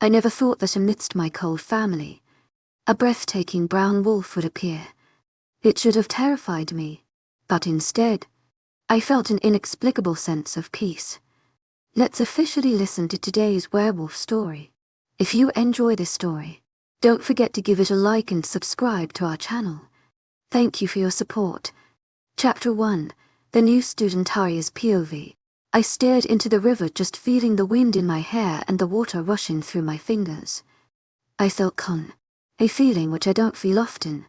I never thought that amidst my cold family, a breathtaking brown wolf would appear. It should have terrified me, but instead, I felt an inexplicable sense of peace. Let's officially listen to today's werewolf story. If you enjoy this story, don't forget to give it a like and subscribe to our channel. Thank you for your support. Chapter 1, The New Student Arya's POV. I stared into the river, just feeling the wind in my hair and the water rushing through my fingers. I felt calm, a feeling which I don't feel often.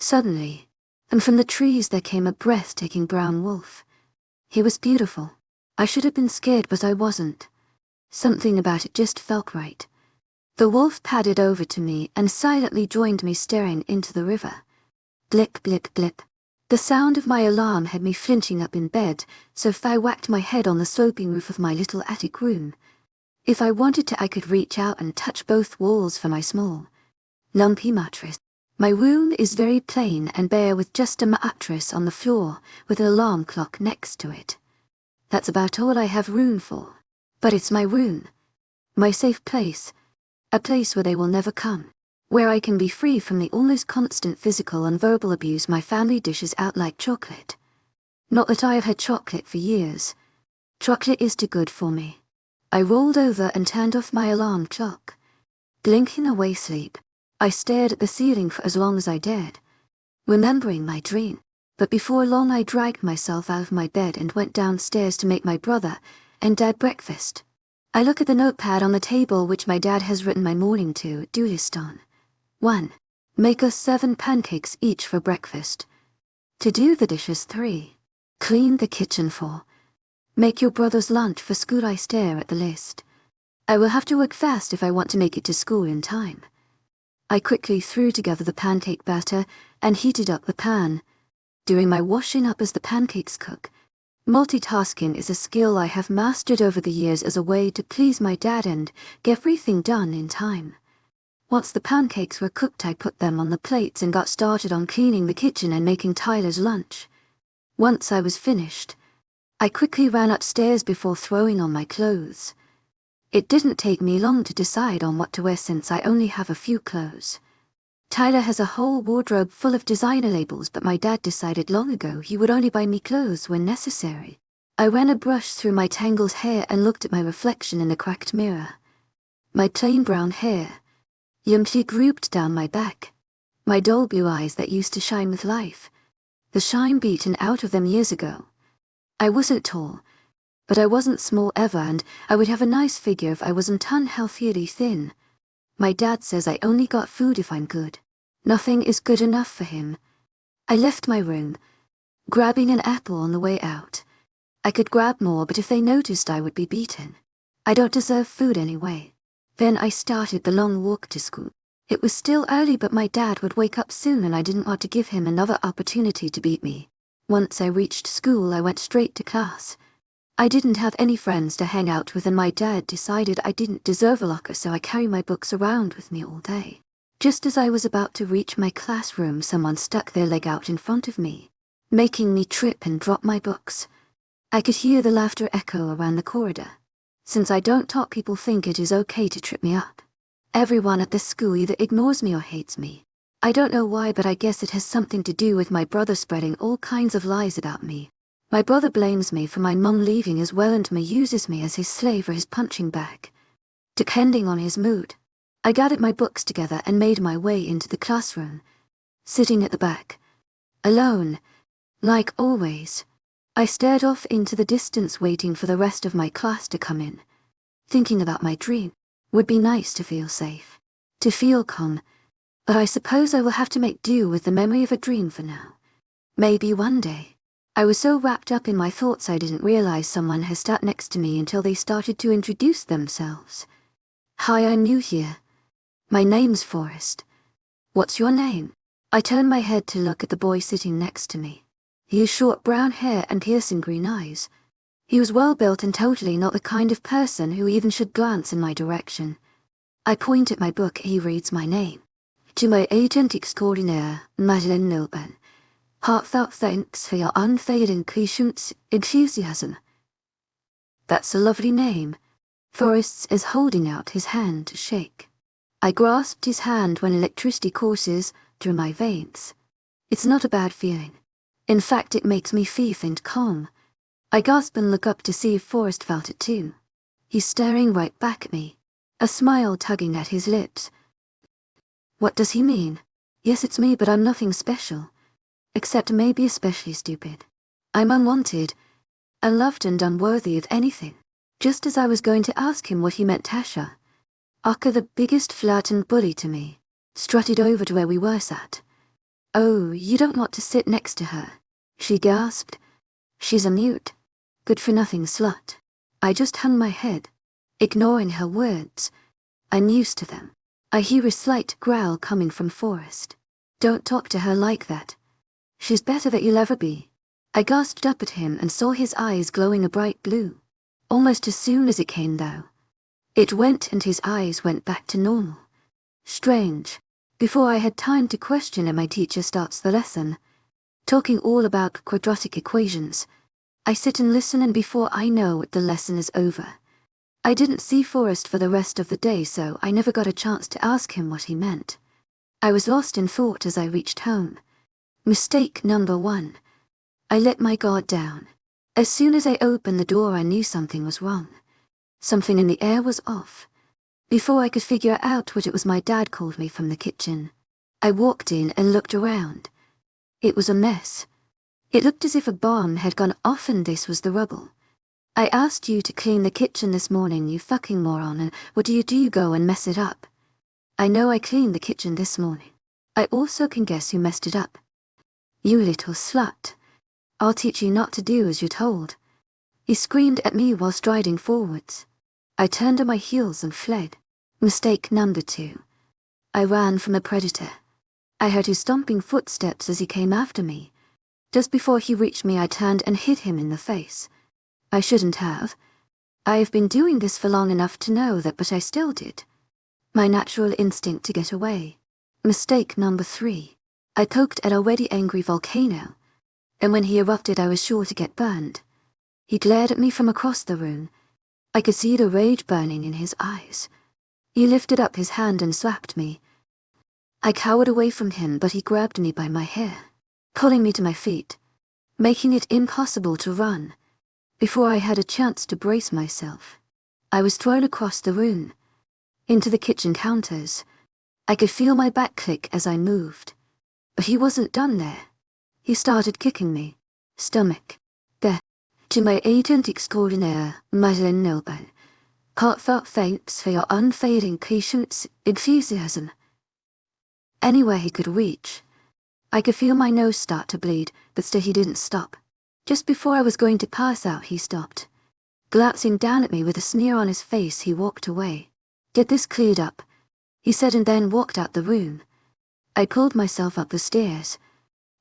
Suddenly, and from the trees there came a breathtaking brown wolf. He was beautiful. I should have been scared, but I wasn't. Something about it just felt right. The wolf padded over to me and silently joined me, staring into the river. Blip, blip, blip. The sound of my alarm had me flinching up in bed, so I whacked my head on the sloping roof of my little attic room. If I wanted to, I could reach out and touch both walls for my small, lumpy mattress. My room is very plain and bare, with just a mattress on the floor with an alarm clock next to it. That's about all I have room for. But it's my room. My safe place. A place where they will never come. Where I can be free from the almost constant physical and verbal abuse my family dishes out like chocolate. Not that I have had chocolate for years. Chocolate is too good for me. I rolled over and turned off my alarm clock. Blinking away sleep, I stared at the ceiling for as long as I dared, remembering my dream. But before long I dragged myself out of my bed and went downstairs to make my brother and Dad breakfast. I look at the notepad on the table which my dad has written my morning to-do list on. 1. Make us 7 pancakes each for breakfast. To do the dishes. 3. Clean the kitchen. 4. Make your brother's lunch for school. I stare at the list. I will have to work fast if I want to make it to school in time. I quickly threw together the pancake batter and heated up the pan, doing my washing up as the pancakes cook. Multitasking is a skill I have mastered over the years as a way to please my dad and get everything done in time. Once the pancakes were cooked, I put them on the plates and got started on cleaning the kitchen and making Tyler's lunch. Once I was finished, I quickly ran upstairs before throwing on my clothes. It didn't take me long to decide on what to wear, since I only have a few clothes. Tyler has a whole wardrobe full of designer labels, but my dad decided long ago he would only buy me clothes when necessary. I ran a brush through my tangled hair and looked at my reflection in the cracked mirror. My plain brown hair, lumpy, grouped down my back. My dull blue eyes that used to shine with life. The shine beaten out of them years ago. I wasn't tall, but I wasn't small ever, and I would have a nice figure if I wasn't unhealthily thin. My dad says I only got food if I'm good. Nothing is good enough for him. I left my room, grabbing an apple on the way out. I could grab more, but if they noticed I would be beaten. I don't deserve food anyway. Then I started the long walk to school. It was still early, but my dad would wake up soon and I didn't want to give him another opportunity to beat me. Once I reached school, I went straight to class. I didn't have any friends to hang out with, and my dad decided I didn't deserve a locker, so I carry my books around with me all day. Just as I was about to reach my classroom, someone stuck their leg out in front of me, making me trip and drop my books. I could hear the laughter echo around the corridor. Since I don't talk, people think it is okay to trip me up. Everyone at this school either ignores me or hates me. I don't know why, but I guess it has something to do with my brother spreading all kinds of lies about me. My brother blames me for my mum leaving as well, and uses me as his slave or his punching bag, depending on his mood. I gathered my books together and made my way into the classroom, sitting at the back, alone, like always. I stared off into the distance, waiting for the rest of my class to come in, thinking about my dream. Would be nice to feel safe, to feel calm, but I suppose I will have to make do with the memory of a dream for now. Maybe one day. I was so wrapped up in my thoughts I didn't realize someone had sat next to me until they started to introduce themselves. Hi, I'm new here. My name's Forrest. What's your name? I turned my head to look at the boy sitting next to me. He had short brown hair and piercing green eyes. He was well built and totally not the kind of person who even should glance in my direction. I point at my book. He reads my name. To my agent extraordinaire, Madeleine Nilben. Heartfelt thanks for your unfailing patience, enthusiasm. That's a lovely name. Forrest is holding out his hand to shake. I grasped his hand when electricity courses through my veins. It's not a bad feeling. In fact, it makes me feel and calm. I gasp and look up to see if Forrest felt it too. He's staring right back at me, a smile tugging at his lips. What does he mean? Yes, it's me, but I'm nothing special. Except maybe especially stupid. I'm unwanted, unloved and unworthy of anything. Just as I was going to ask him what he meant, Tasha, Akka, the biggest flirt and bully to me, strutted over to where we were sat. Oh, you don't want to sit next to her, she gasped. She's a mute, good-for-nothing slut. I just hung my head, ignoring her words. I'm used to them. I hear a slight growl coming from Forrest. Don't talk to her like that. She's better than you'll ever be. I gasped up at him and saw his eyes glowing a bright blue. Almost as soon as it came, though, it went and his eyes went back to normal. Strange. Before I had time to question it, my teacher starts the lesson, talking all about quadratic equations. I sit and listen, and before I know it, the lesson is over. I didn't see Forrest for the rest of the day, so I never got a chance to ask him what he meant. I was lost in thought as I reached home. Mistake number 1. I let my guard down. As soon as I opened the door, I knew something was wrong. Something in the air was off. Before I could figure out what it was, my dad called me from the kitchen. I walked in and looked around. It was a mess. It looked as if a bomb had gone off and this was the rubble. I asked you to clean the kitchen this morning, you fucking moron, and what do? You go and mess it up. I know I cleaned the kitchen this morning. I also can guess who messed it up. You little slut. I'll teach you not to do as you're told. He screamed at me while striding forwards. I turned on my heels and fled. Mistake number 2. I ran from a predator. I heard his stomping footsteps as he came after me. Just before he reached me, I turned and hit him in the face. I shouldn't have. I have been doing this for long enough to know that, but I still did. My natural instinct to get away. Mistake number 3. I poked at a already angry volcano, and when he erupted, I was sure to get burned. He glared at me from across the room. I could see the rage burning in his eyes. He lifted up his hand and slapped me. I cowered away from him, but he grabbed me by my hair, pulling me to my feet, making it impossible to run. Before I had a chance to brace myself, I was thrown across the room, into the kitchen counters. I could feel my back click as I moved. But he wasn't done there. He started kicking me. Stomach. There. To my agent extraordinaire, Madeleine Nilban. Heartfelt thanks for your unfading patience, enthusiasm. Anywhere he could reach. I could feel my nose start to bleed, but still he didn't stop. Just before I was going to pass out, he stopped. Glancing down at me with a sneer on his face, he walked away. Get this cleared up, he said, and then walked out the room. I pulled myself up the stairs,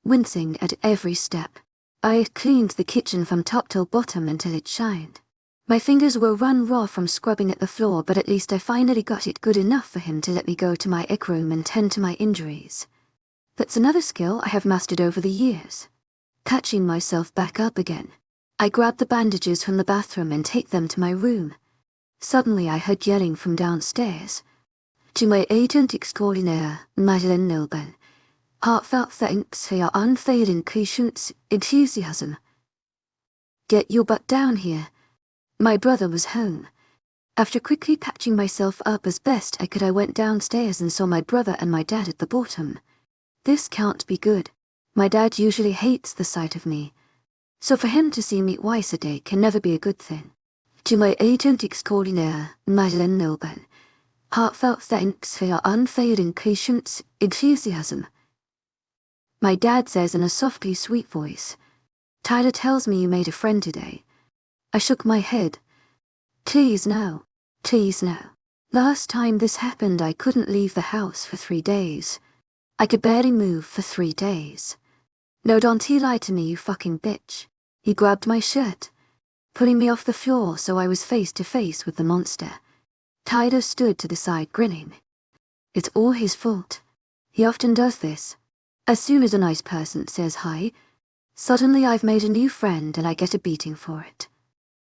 wincing at every step. I had cleaned the kitchen from top till bottom until it shined. My fingers were run raw from scrubbing at the floor, but at least I finally got it good enough for him to let me go to my ec room and tend to my injuries. That's another skill I have mastered over the years. Catching myself back up again, I grabbed the bandages from the bathroom and take them to my room. Suddenly I heard yelling from downstairs. To my agent extraordinaire, Madeleine Nilban. Heartfelt thanks for your unfailing patience, enthusiasm. Get your butt down here. My brother was home. After quickly patching myself up as best I could, I went downstairs and saw my brother and my dad at the bottom. This can't be good. My dad usually hates the sight of me, so for him to see me twice a day can never be a good thing. To my agent extraordinaire, Madeleine Nilban. Heartfelt thanks for your unfailing patience, enthusiasm. My dad says in a softly sweet voice, Tyler tells me you made a friend today. I shook my head. Please no. Please no. Last time this happened, I couldn't leave the house for 3 days. I could barely move for 3 days. No, don't he lie to me, you fucking bitch. He grabbed my shirt, pulling me off the floor so I was face to face with the monster. Tyler stood to the side grinning. It's all his fault. He often does this. As soon as a nice person says hi, suddenly I've made a new friend and I get a beating for it.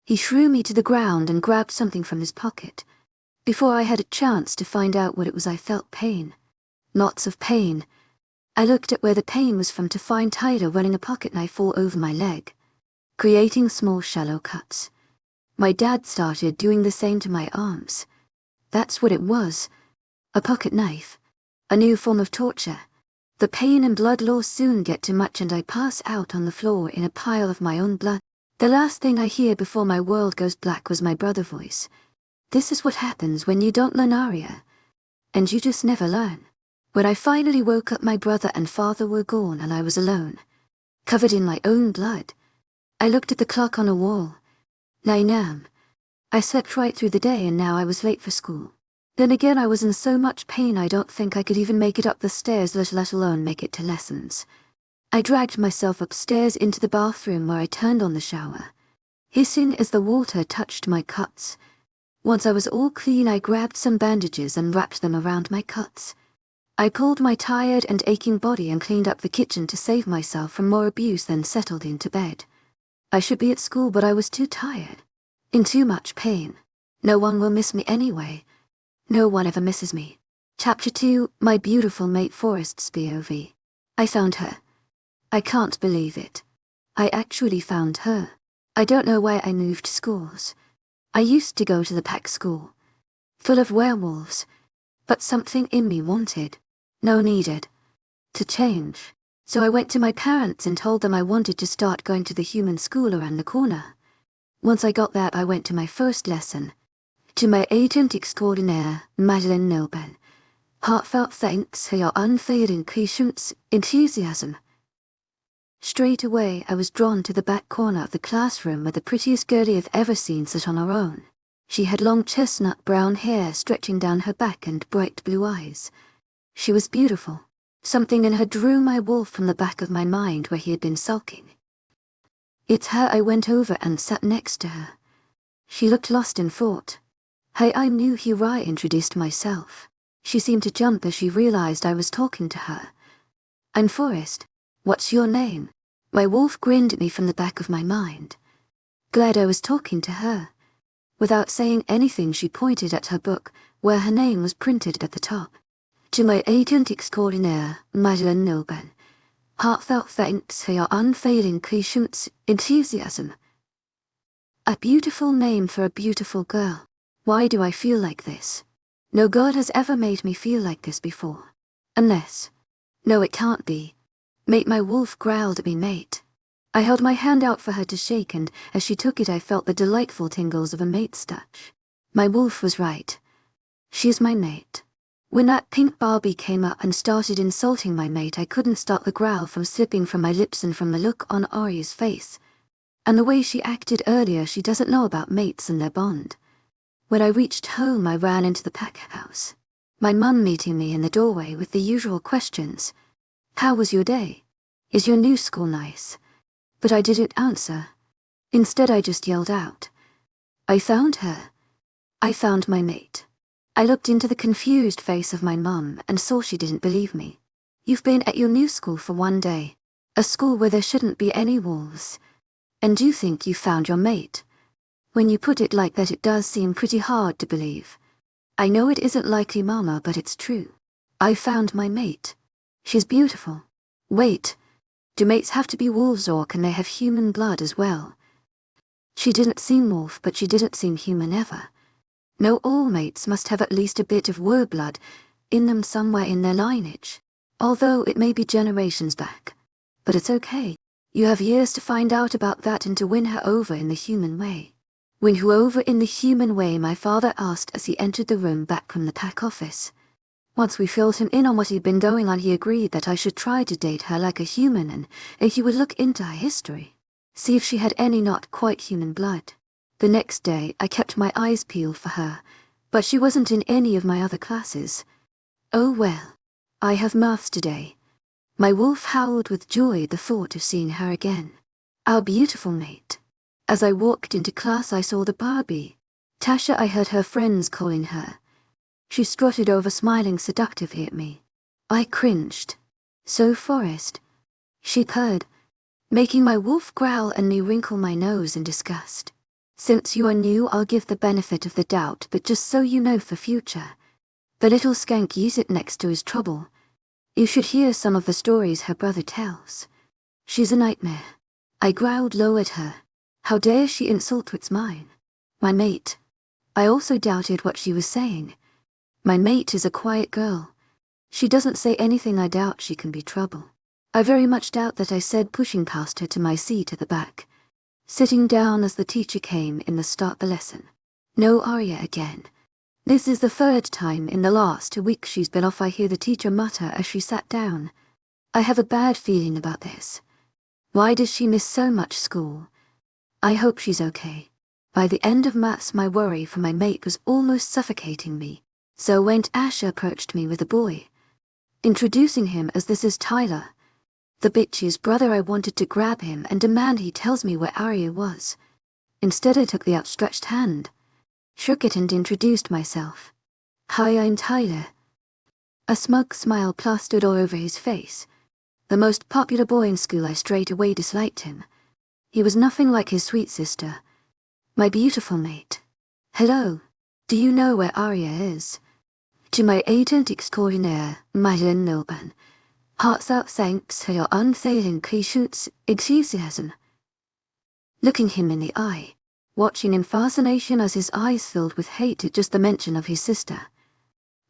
He threw me to the ground and grabbed something from his pocket. Before I had a chance to find out what it was, I felt pain. Lots of pain. I looked at where the pain was from to find Tyler running a pocket knife all over my leg, creating small shallow cuts. My dad started doing the same to my arms. That's what it was. A pocket knife. A new form of torture. The pain and blood loss soon get too much and I pass out on the floor in a pile of my own blood. The last thing I hear before my world goes black was my brother's voice. This is what happens when you don't learn aria. And you just never learn. When I finally woke up, my brother and father were gone and I was alone, covered in my own blood. I looked at the clock on a wall. 9 a.m. I slept right through the day and now I was late for school. Then again, I was in so much pain I don't think I could even make it up the stairs, let alone make it to lessons. I dragged myself upstairs into the bathroom where I turned on the shower, hissing as the water touched my cuts. Once I was all clean, I grabbed some bandages and wrapped them around my cuts. I pulled my tired and aching body and cleaned up the kitchen to save myself from more abuse, then settled into bed. I should be at school, but I was too tired, in too much pain. No one will miss me anyway. No one ever misses me. Chapter 2, My Beautiful Mate Forest's POV. I found her. I can't believe it. I actually found her. I don't know why I moved schools. I used to go to the pack school, full of werewolves, but something in me wanted, needed, to change. So I went to my parents and told them I wanted to start going to the human school around the corner. Once I got there, I went to my first lesson, to my agent extraordinaire, Madeleine Nobel. Heartfelt thanks for your unfailing patience, enthusiasm. Straight away I was drawn to the back corner of the classroom where the prettiest girlie I've ever seen sat on her own. She had long chestnut brown hair stretching down her back and bright blue eyes. She was beautiful. Something in her drew my wolf from the back of my mind where he had been sulking. It's her. I went over and sat next to her. She looked lost in thought. Hey, I knew who I introduced myself. She seemed to jump as she realized I was talking to her. I'm Forrest. What's your name? My wolf grinned at me from the back of my mind. Glad I was talking to her. Without saying anything, she pointed at her book, where her name was printed at the top. To my agent extraordinaire, Madeleine Nobel. Heartfelt thanks for your unfailing patience, enthusiasm. A beautiful name for a beautiful girl. Why do I feel like this? No god has ever made me feel like this before. Unless... No, it can't be. Mate, my wolf growled at me, mate. I held my hand out for her to shake, and as she took it I felt the delightful tingles of a mate's touch. My wolf was right. She's my mate. When that pink Barbie came up and started insulting my mate, I couldn't stop the growl from slipping from my lips and from the look on Ari's face. And the way she acted earlier, she doesn't know about mates and their bond. When I reached home, I ran into the pack house. My mum meeting me in the doorway with the usual questions. How was your day? Is your new school nice? But I didn't answer. Instead, I just yelled out. I found her. I found my mate. I looked into the confused face of my mum and saw she didn't believe me. You've been at your new school for 1 day. A school where there shouldn't be any wolves. And you think you found your mate? When you put it like that, it does seem pretty hard to believe. I know it isn't likely, Mama, but it's true. I found my mate. She's beautiful. Wait, do mates have to be wolves, or can they have human blood as well? She didn't seem wolf, but she didn't seem human either. No, all mates must have at least a bit of were blood in them somewhere in their lineage, although it may be generations back. But it's okay. You have years to find out about that and to win her over in the human way. Win who over in the human way? My father asked as he entered the room back from the pack office. Once we filled him in on what he'd been going on, he agreed that I should try to date her like a human, and he would look into her history, see if she had any not quite human blood. The next day, I kept my eyes peeled for her, but she wasn't in any of my other classes. Oh well, I have maths today. My wolf howled with joy at the thought of seeing her again. Our beautiful mate. As I walked into class, I saw the Barbie. Tasha, I heard her friends calling her. She strutted over, smiling seductively at me. I cringed. So, Forrest, she purred, making my wolf growl and me wrinkle my nose in disgust. Since you are new, I'll give the benefit of the doubt, but just so you know for future. The little skank used it next to his trouble. You should hear some of the stories her brother tells. She's a nightmare. I growled low at her. How dare she insult what's mine? My mate. I also doubted what she was saying. My mate is a quiet girl. She doesn't say anything. I doubt she can be trouble. I very much doubt that, I said, pushing past her to my seat at the back. Sitting down as the teacher came in to start the lesson. No Arya again. This is the third time in the last 2 weeks she's been off, I hear the teacher mutter as she sat down. I have a bad feeling about this. Why does she miss so much school? I hope she's okay. By the end of maths, my worry for my mate was almost suffocating me. So when Asher approached me with a boy, introducing him as, this is Tyler, the bitch's brother, I wanted to grab him and demand he tells me where Arya was. Instead, I took the outstretched hand, shook it and introduced myself. Hi, I'm Tyler. A smug smile plastered all over his face. The most popular boy in school, I straight away disliked him. He was nothing like his sweet sister, my beautiful mate. Hello. Do you know where Arya is? To my agent extraordinaire, Madeline Milburn. Hearts out, thanks for your unfailing patience, enthusiasm. Looking him in the eye, watching in fascination as his eyes filled with hate at just the mention of his sister.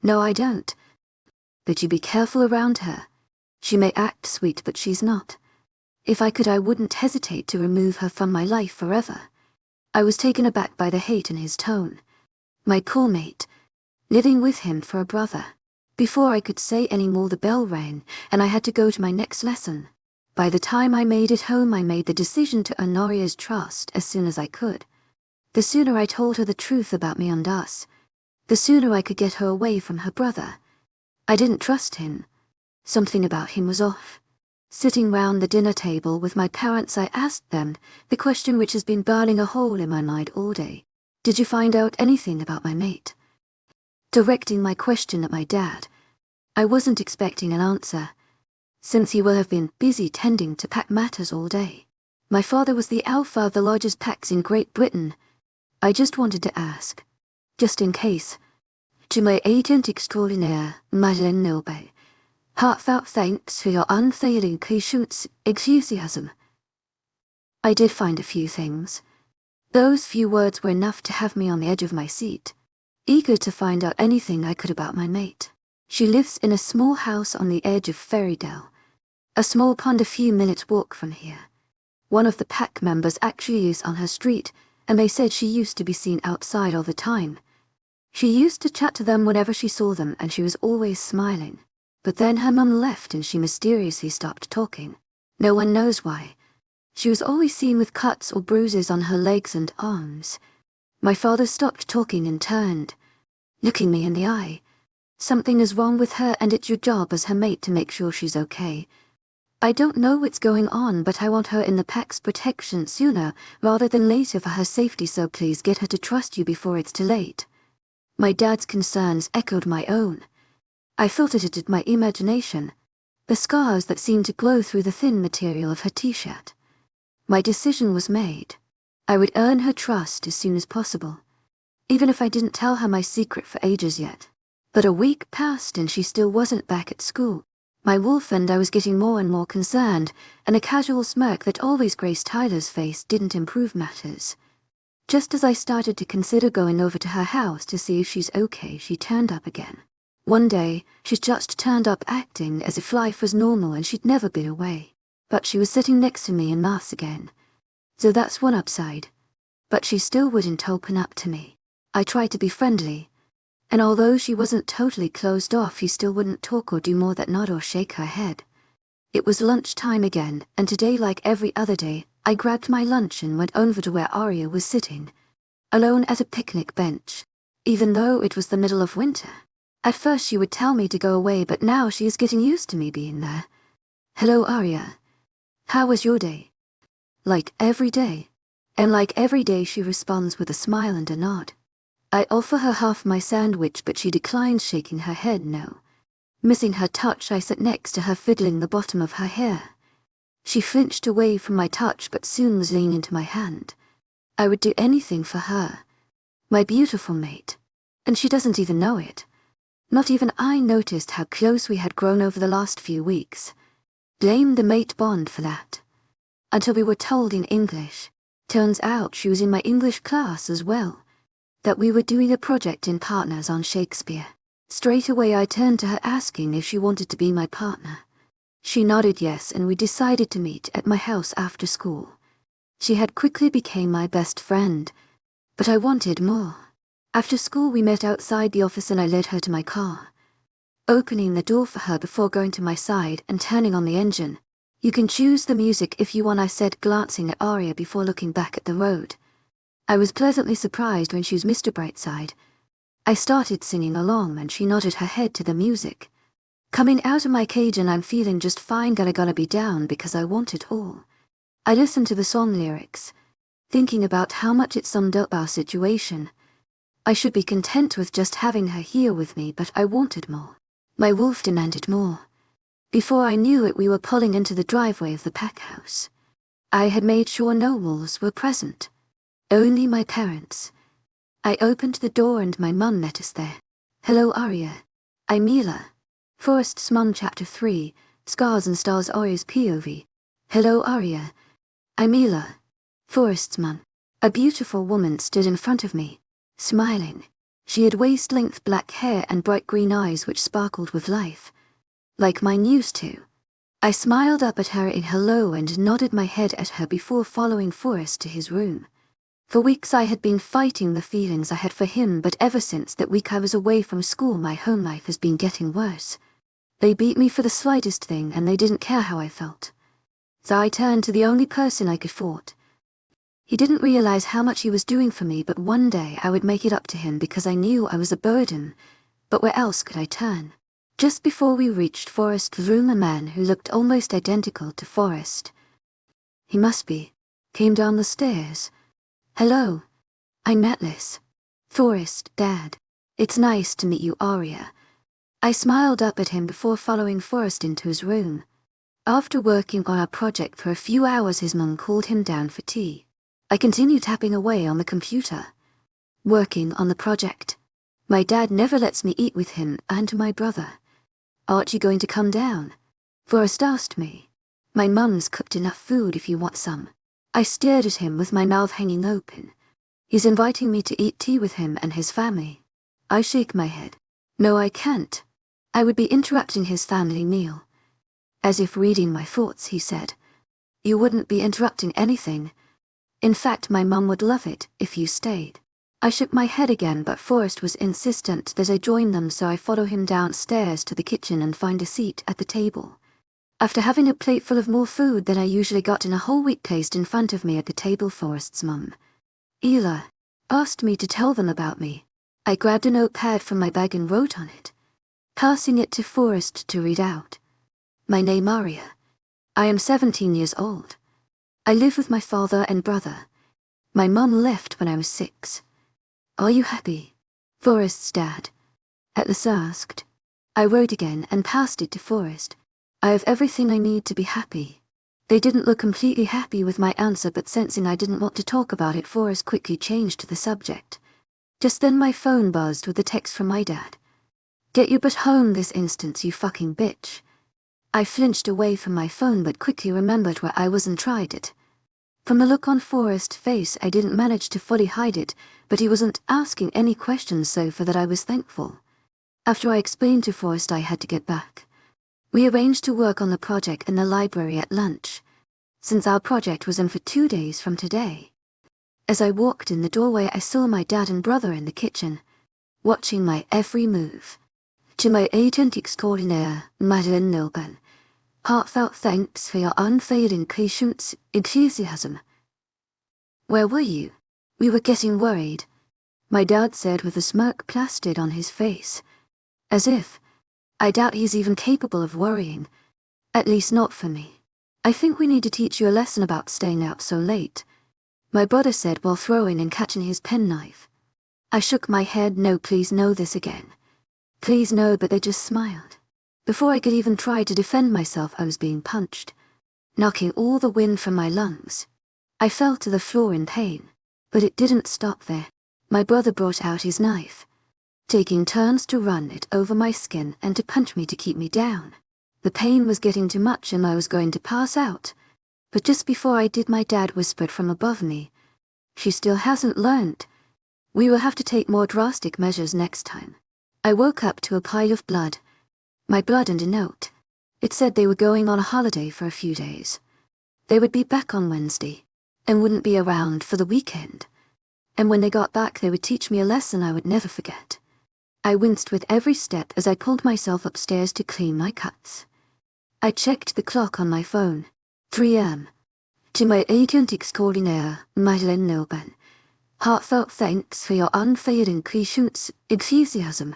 No, I don't. But you be careful around her. She may act sweet, but she's not. If I could, I wouldn't hesitate to remove her from my life forever. I was taken aback by the hate in his tone. My cool mate, living with him for a brother. Before I could say any more, the bell rang, and I had to go to my next lesson. By the time I made it home, I made the decision to earn Arya's trust as soon as I could. The sooner I told her the truth about me and us, the sooner I could get her away from her brother. I didn't trust him. Something about him was off. Sitting round the dinner table with my parents, I asked them the question which has been burning a hole in my mind all day. Did you find out anything about my mate? Directing my question at my dad, I wasn't expecting an answer, since he will have been busy tending to pack matters all day. My father was the alpha of the largest packs in Great Britain. I just wanted to ask, just in case. To my agent extraordinaire, Madeline Milburn. Heartfelt thanks for your unfailing patience, enthusiasm. I did find a few things. Those few words were enough to have me on the edge of my seat, eager to find out anything I could about my mate. She lives in a small house on the edge of Ferrydale, a small pond a few minutes' walk from here. One of the pack members actually lives on her street, and they said she used to be seen outside all the time. She used to chat to them whenever she saw them, and she was always smiling. But then her mum left and she mysteriously stopped talking. No one knows why. She was always seen with cuts or bruises on her legs and arms. My father stopped talking and turned, looking me in the eye. Something is wrong with her, and it's your job as her mate to make sure she's okay. I don't know what's going on, but I want her in the pack's protection sooner rather than later for her safety, so please get her to trust you before it's too late. My dad's concerns echoed my own. I filtered it at my imagination, the scars that seemed to glow through the thin material of her t-shirt. My decision was made. I would earn her trust as soon as possible, even if I didn't tell her my secret for ages yet. But a week passed and she still wasn't back at school. My wolf and I was getting more and more concerned, and a casual smirk that always graced Tyler's face didn't improve matters. Just as I started to consider going over to her house to see if she's okay, she turned up again. One day, she just turned up acting as if life was normal and she'd never been away. But she was sitting next to me in maths again. So that's one upside. But she still wouldn't open up to me. I tried to be friendly, and although she wasn't totally closed off, she still wouldn't talk or do more than nod or shake her head. It was lunchtime again, and today, like every other day, I grabbed my lunch and went over to where Arya was sitting, alone at a picnic bench, even though it was the middle of winter. At first she would tell me to go away, but now she is getting used to me being there. Hello, Arya. How was your day? Like every day. And like every day she responds with a smile and a nod. I offer her half my sandwich, but she declines, shaking her head no. Missing her touch, I sat next to her, fiddling the bottom of her hair. She flinched away from my touch, but soon was leaning into my hand. I would do anything for her. My beautiful mate. And she doesn't even know it. Not even I noticed how close we had grown over the last few weeks. Blamed the mate bond for that. Until we were told in English. Turns out she was in my English class as well. That we were doing a project in partners on Shakespeare. Straight away I turned to her asking if she wanted to be my partner. She nodded yes, and we decided to meet at my house after school. She had quickly become my best friend, but I wanted more. After school we met outside the office and I led her to my car. Opening the door for her before going to my side and turning on the engine. You can choose the music if you want, I said, glancing at Aria before looking back at the road. I was pleasantly surprised when she was Mr. Brightside. I started singing along and she nodded her head to the music. Coming out of my cage and I'm feeling just fine, gotta be down because I want it all. I listened to the song lyrics, thinking about how much it summed up our situation. I should be content with just having her here with me, but I wanted more. My wolf demanded more. Before I knew it, we were pulling into the driveway of the pack house. I had made sure no wolves were present. Only my parents. I opened the door and my mum met us there. Hello Aria. I'm Mila. Forest's Mum Chapter 3, Scars and Stars Aria's POV. Hello Aria. I'm Mila. Forest's mum. A beautiful woman stood in front of me, smiling. She had waist-length black hair and bright green eyes which sparkled with life. Like mine used to. I smiled up at her in hello and nodded my head at her before following Forest to his room. For weeks I had been fighting the feelings I had for him, but ever since that week I was away from school my home life has been getting worse. They beat me for the slightest thing and they didn't care how I felt. So I turned to the only person I could afford. He didn't realize how much he was doing for me, but one day I would make it up to him because I knew I was a burden. But where else could I turn? Just before we reached Forest's room, a man who looked almost identical to Forest. He must be. Came down the stairs. Hello. I'm Atlas. Forest, Dad. It's nice to meet you, Aria. I smiled up at him before following Forest into his room. After working on our project for a few hours, his mum called him down for tea. I continued tapping away on the computer. Working on the project. My dad never lets me eat with him and my brother. Aren't you going to come down? Forest asked me. My mum's cooked enough food if you want some. I stared at him with my mouth hanging open. He's inviting me to eat tea with him and his family. I shake my head. No, I can't. I would be interrupting his family meal. As if reading my thoughts, he said. You wouldn't be interrupting anything. In fact, my mum would love it if you stayed. I shook my head again, but Forest was insistent that I join them, so I follow him downstairs to the kitchen and find a seat at the table. After having a plate full of more food than I usually got in a whole week placed in front of me at the table, Forest's mum, Ela, asked me to tell them about me. I grabbed a notepad from my bag and wrote on it, passing it to Forest to read out. My name Aria. I am 17 years old. I live with my father and brother. My mum left when I was 6. Are you happy? Forest's dad. Atlas asked. I wrote again and passed it to Forest. I have everything I need to be happy. They didn't look completely happy with my answer, but sensing I didn't want to talk about it, Forest quickly changed the subject. Just then my phone buzzed with a text from my dad. Get your butt home this instant, you fucking bitch. I flinched away from my phone but quickly remembered where I was and tried it. From the look on Forest's face, I didn't manage to fully hide it, but he wasn't asking any questions, so for that I was thankful. After I explained to Forest I had to get back. We arranged to work on the project in the library at lunch, since our project was in for 2 days from today. As I walked in the doorway, I saw my dad and brother in the kitchen, watching my every move. To my agent extraordinaire, Madeleine Nilban, heartfelt thanks for your unfailing patience, enthusiasm. Where were you? We were getting worried, my dad said with a smirk plastered on his face. As if, I doubt he's even capable of worrying. At least not for me. I think we need to teach you a lesson about staying out so late, my brother said while throwing and catching his penknife. I shook my head. No, please no, this again. Please no, but they just smiled. Before I could even try to defend myself, I was being punched, knocking all the wind from my lungs. I fell to the floor in pain. But it didn't stop there. My brother brought out his knife, taking turns to run it over my skin and to punch me to keep me down. The pain was getting too much and I was going to pass out. But just before I did, my dad whispered from above me, "She still hasn't learned. We will have to take more drastic measures next time." I woke up to a pile of blood. My blood and a note. It said they were going on a holiday for a few days. They would be back on Wednesday, and wouldn't be around for the weekend. And when they got back they would teach me a lesson I would never forget. I winced with every step as I pulled myself upstairs to clean my cuts. I checked the clock on my phone. 3 a.m. To my agent extraordinaire, Madeleine Nilben. Heartfelt thanks for your unfailing patience, enthusiasm.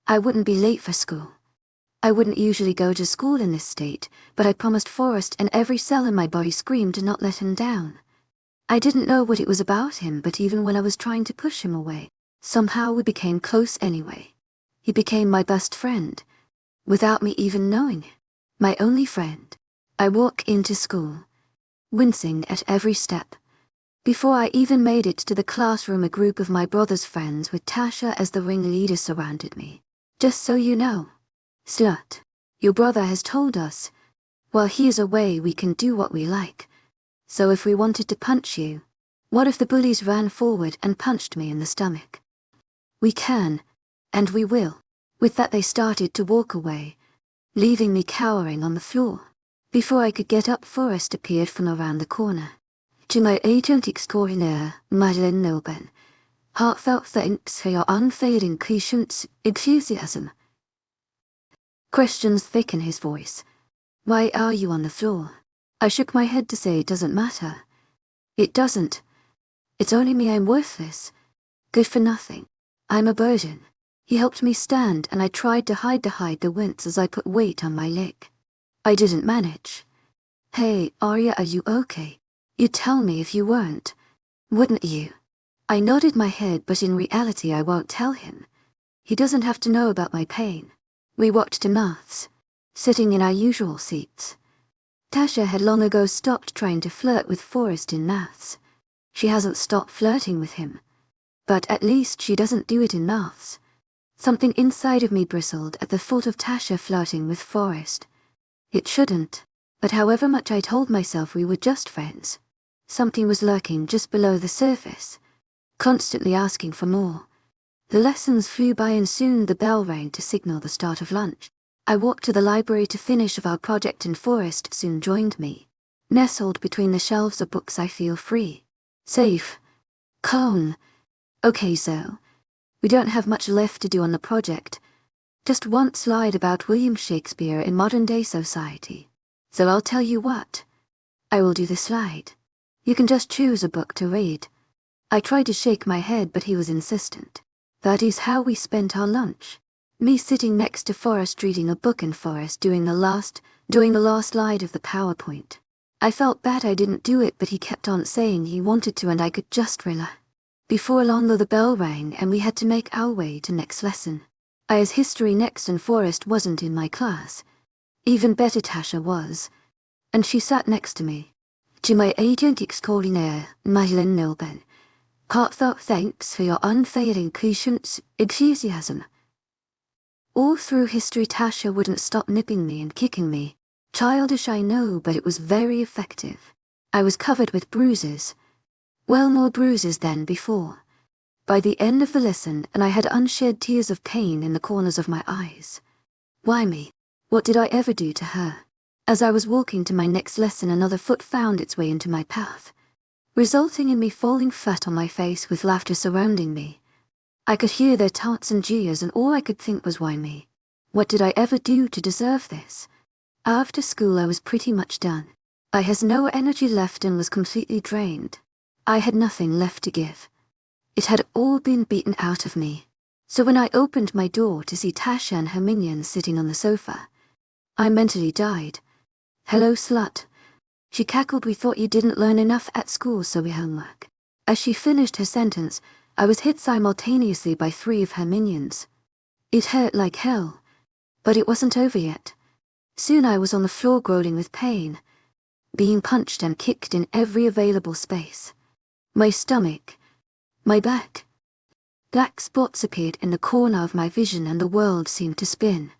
I wouldn't be late for school. I wouldn't usually go to school in this state, but I promised Forrest, and every cell in my body screamed to not let him down. I didn't know what it was about him, but even when I was trying to push him away, somehow we became close anyway. He became my best friend, without me even knowing it. My only friend. I walk into school, wincing at every step. Before I even made it to the classroom, a group of my brother's friends with Tasha as the ringleader surrounded me. "Just so you know, slut, your brother has told us, while he is away we can do what we like. So if we wanted to punch you, what if the bullies ran forward and punched me in the stomach? We can, and we will." With that they started to walk away, leaving me cowering on the floor. Before I could get up, Forrest appeared from around the corner. "To my agent extraordinaire, Madeleine Nilben. Heartfelt thanks for your unfailing patience, enthusiasm." Questions thicken his voice. "Why are you on the floor?" I shook my head to say it doesn't matter. It doesn't. It's only me. I'm worthless. Good for nothing. I'm a burden. He helped me stand and I tried to hide the wince as I put weight on my leg. I didn't manage. "Hey, Arya, are you okay? You'd tell me if you weren't, wouldn't you?" I nodded my head, but in reality I won't tell him. He doesn't have to know about my pain. We walked to Maths, sitting in our usual seats. Tasha had long ago stopped trying to flirt with Forrest in Maths. She hasn't stopped flirting with him. But at least she doesn't do it in Maths. Something inside of me bristled at the thought of Tasha flirting with Forrest. It shouldn't, but however much I told myself we were just friends, something was lurking just below the surface, constantly asking for more. The lessons flew by and soon the bell rang to signal the start of lunch. I walked to the library to finish of our project and Forrest soon joined me. Nestled between the shelves of books I feel free, safe, calm. "Okay, so we don't have much left to do on the project. Just one slide about William Shakespeare in modern-day society. So I'll tell you what. I will do the slide. You can just choose a book to read." I tried to shake my head, but he was insistent. That is how we spent our lunch. Me sitting next to Forrest reading a book and Forrest doing the last slide of the PowerPoint. I felt bad I didn't do it, but he kept on saying he wanted to and I could just relax. Before long though the bell rang and we had to make our way to next lesson. I has history next and Forrest wasn't in my class. Even better, Tasha was. And she sat next to me. "To my agent extraordinaire, Madeleine Nilben. Heartfelt thanks for your unfailing patience, enthusiasm." All through history Tasha wouldn't stop nipping me and kicking me. Childish, I know, but it was very effective. I was covered with bruises. Well, more bruises than before. By the end of the lesson, and I had unshed tears of pain in the corners of my eyes. Why me? What did I ever do to her? As I was walking to my next lesson, another foot found its way into my path, resulting in me falling flat on my face with laughter surrounding me. I could hear their taunts and jeers, and all I could think was, why me? What did I ever do to deserve this? After school I was pretty much done. I has no energy left and was completely drained. I had nothing left to give. It had all been beaten out of me. So when I opened my door to see Tasha and her minions sitting on the sofa, I mentally died. "Hello, slut." She cackled. "We thought you didn't learn enough at school, so we homework." As she finished her sentence, I was hit simultaneously by 3 of her minions. It hurt like hell, but it wasn't over yet. Soon I was on the floor groaning with pain, being punched and kicked in every available space. my stomach, my back. Black spots appeared in the corner of my vision and the world seemed to spin.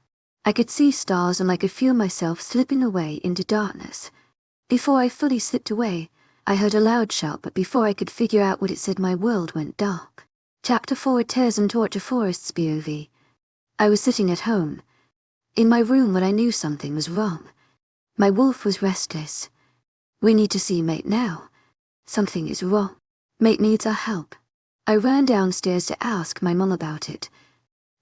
I could see stars and I could feel myself slipping away into darkness. Before I fully slipped away, I heard a loud shout, but before I could figure out what it said, my world went dark. Chapter 4: Tears and Torture Forests POV. I was sitting at home, in my room, when I knew something was wrong. My wolf was restless. We need to see Mate now. Something is wrong. Mate needs our help. I ran downstairs to ask my mum about it,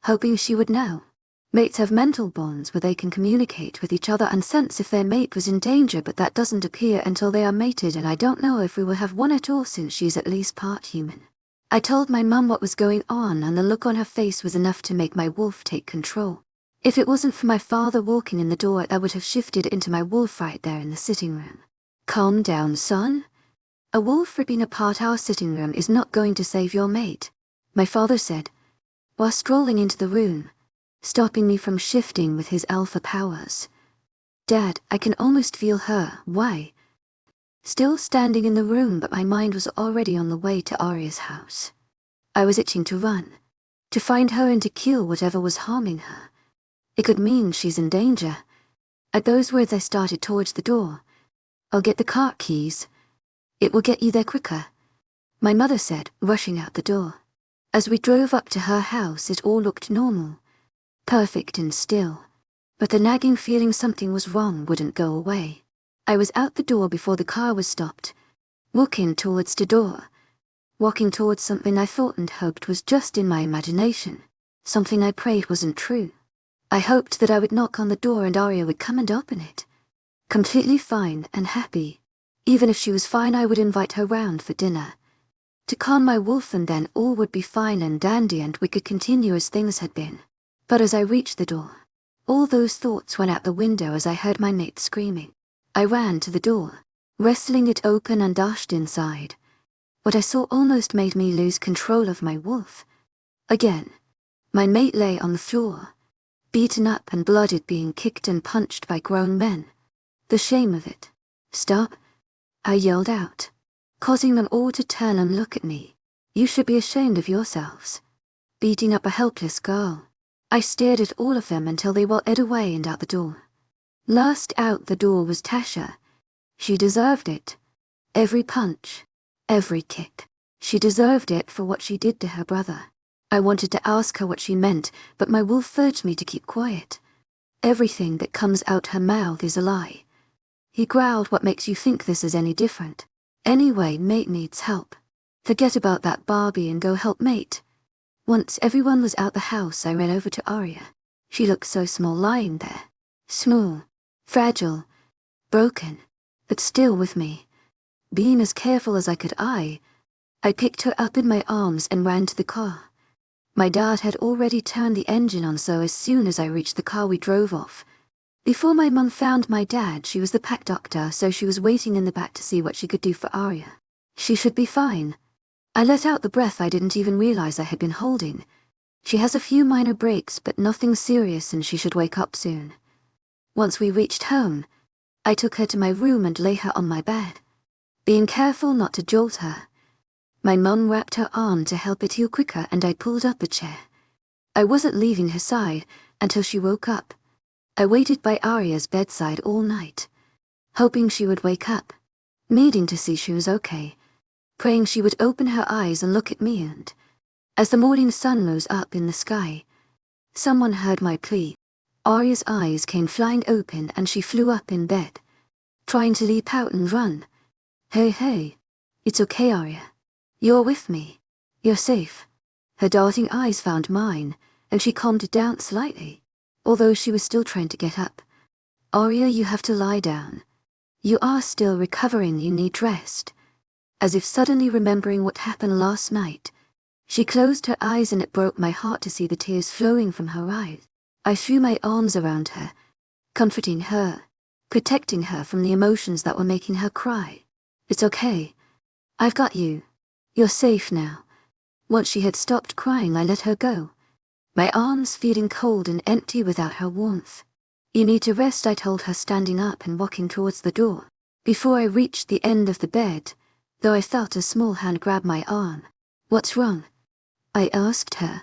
hoping she would know. Mates have mental bonds where they can communicate with each other and sense if their mate was in danger, but that doesn't appear until they are mated, and I don't know if we will have one at all since she's at least part human. I told my mum what was going on, and the look on her face was enough to make my wolf take control. If it wasn't for my father walking in the door, I would have shifted into my wolf right there in the sitting room. Calm down, son. A wolf ripping apart our sitting room is not going to save your mate, my father said, while strolling into the room, stopping me from shifting with his alpha powers. Dad, I can almost feel her. Why? Still standing in the room, but my mind was already on the way to Arya's house. I was itching to run, to find her and to kill whatever was harming her. It could mean she's in danger. At those words I started towards the door. I'll get the car keys. It will get you there quicker, my mother said, rushing out the door. As we drove up to her house, it all looked normal, perfect and still, but the nagging feeling something was wrong wouldn't go away. I was out the door before the car was stopped, walking towards the door, walking towards something I thought and hoped was just in my imagination, something I prayed wasn't true. I hoped that I would knock on the door and Arya would come and open it, completely fine and happy. Even if she was fine, I would invite her round for dinner, to calm my wolf, and then all would be fine and dandy and we could continue as things had been. But as I reached the door, all those thoughts went out the window as I heard my mate screaming. I ran to the door, wrestling it open and dashed inside. What I saw almost made me lose control of my wolf. Again, my mate lay on the floor, beaten up and blooded, being kicked and punched by grown men. The shame of it. Stop, I yelled out, causing them all to turn and look at me. You should be ashamed of yourselves. Beating up a helpless girl. I stared at all of them until they were led away and out the door. Last out the door was Tasha. She deserved it. Every punch, every kick. She deserved it for what she did to her brother. I wanted to ask her what she meant, but my wolf urged me to keep quiet. Everything that comes out her mouth is a lie. He growled, what makes you think this is any different? Anyway, Mate needs help. Forget about that Barbie and go help Mate. Once everyone was out the house, I ran over to Arya. She looked so small lying there. Small, fragile, broken, but still with me. Being as careful as I could, I picked her up in my arms and ran to the car. My dad had already turned the engine on, so as soon as I reached the car we drove off. Before my mum found my dad, she was the pack doctor, so she was waiting in the back to see what she could do for Arya. She should be fine. I let out the breath I didn't even realize I had been holding. She has a few minor breaks, but nothing serious, and she should wake up soon. Once we reached home, I took her to my room and lay her on my bed, being careful not to jolt her. My mum wrapped her arm to help it heal quicker, and I pulled up a chair. I wasn't leaving her side until she woke up. I waited by Arya's bedside all night, hoping she would wake up, needing to see she was okay, praying she would open her eyes and look at me, and as the morning sun rose up in the sky, someone heard my plea. Arya's eyes came flying open and she flew up in bed, trying to leap out and run. Hey, it's okay, Arya. You're with me. You're safe. Her darting eyes found mine, and she calmed down slightly, although she was still trying to get up. Arya, you have to lie down. You are still recovering, you need rest. As if suddenly remembering what happened last night, she closed her eyes, and it broke my heart to see the tears flowing from her eyes. I threw my arms around her, comforting her, protecting her from the emotions that were making her cry. It's okay. I've got you. You're safe now. Once she had stopped crying, I let her go, my arms feeling cold and empty without her warmth. You need to rest, I told her, standing up and walking towards the door. Before I reached the end of the bed, though I felt a small hand grab my arm. "What's wrong?" I asked her.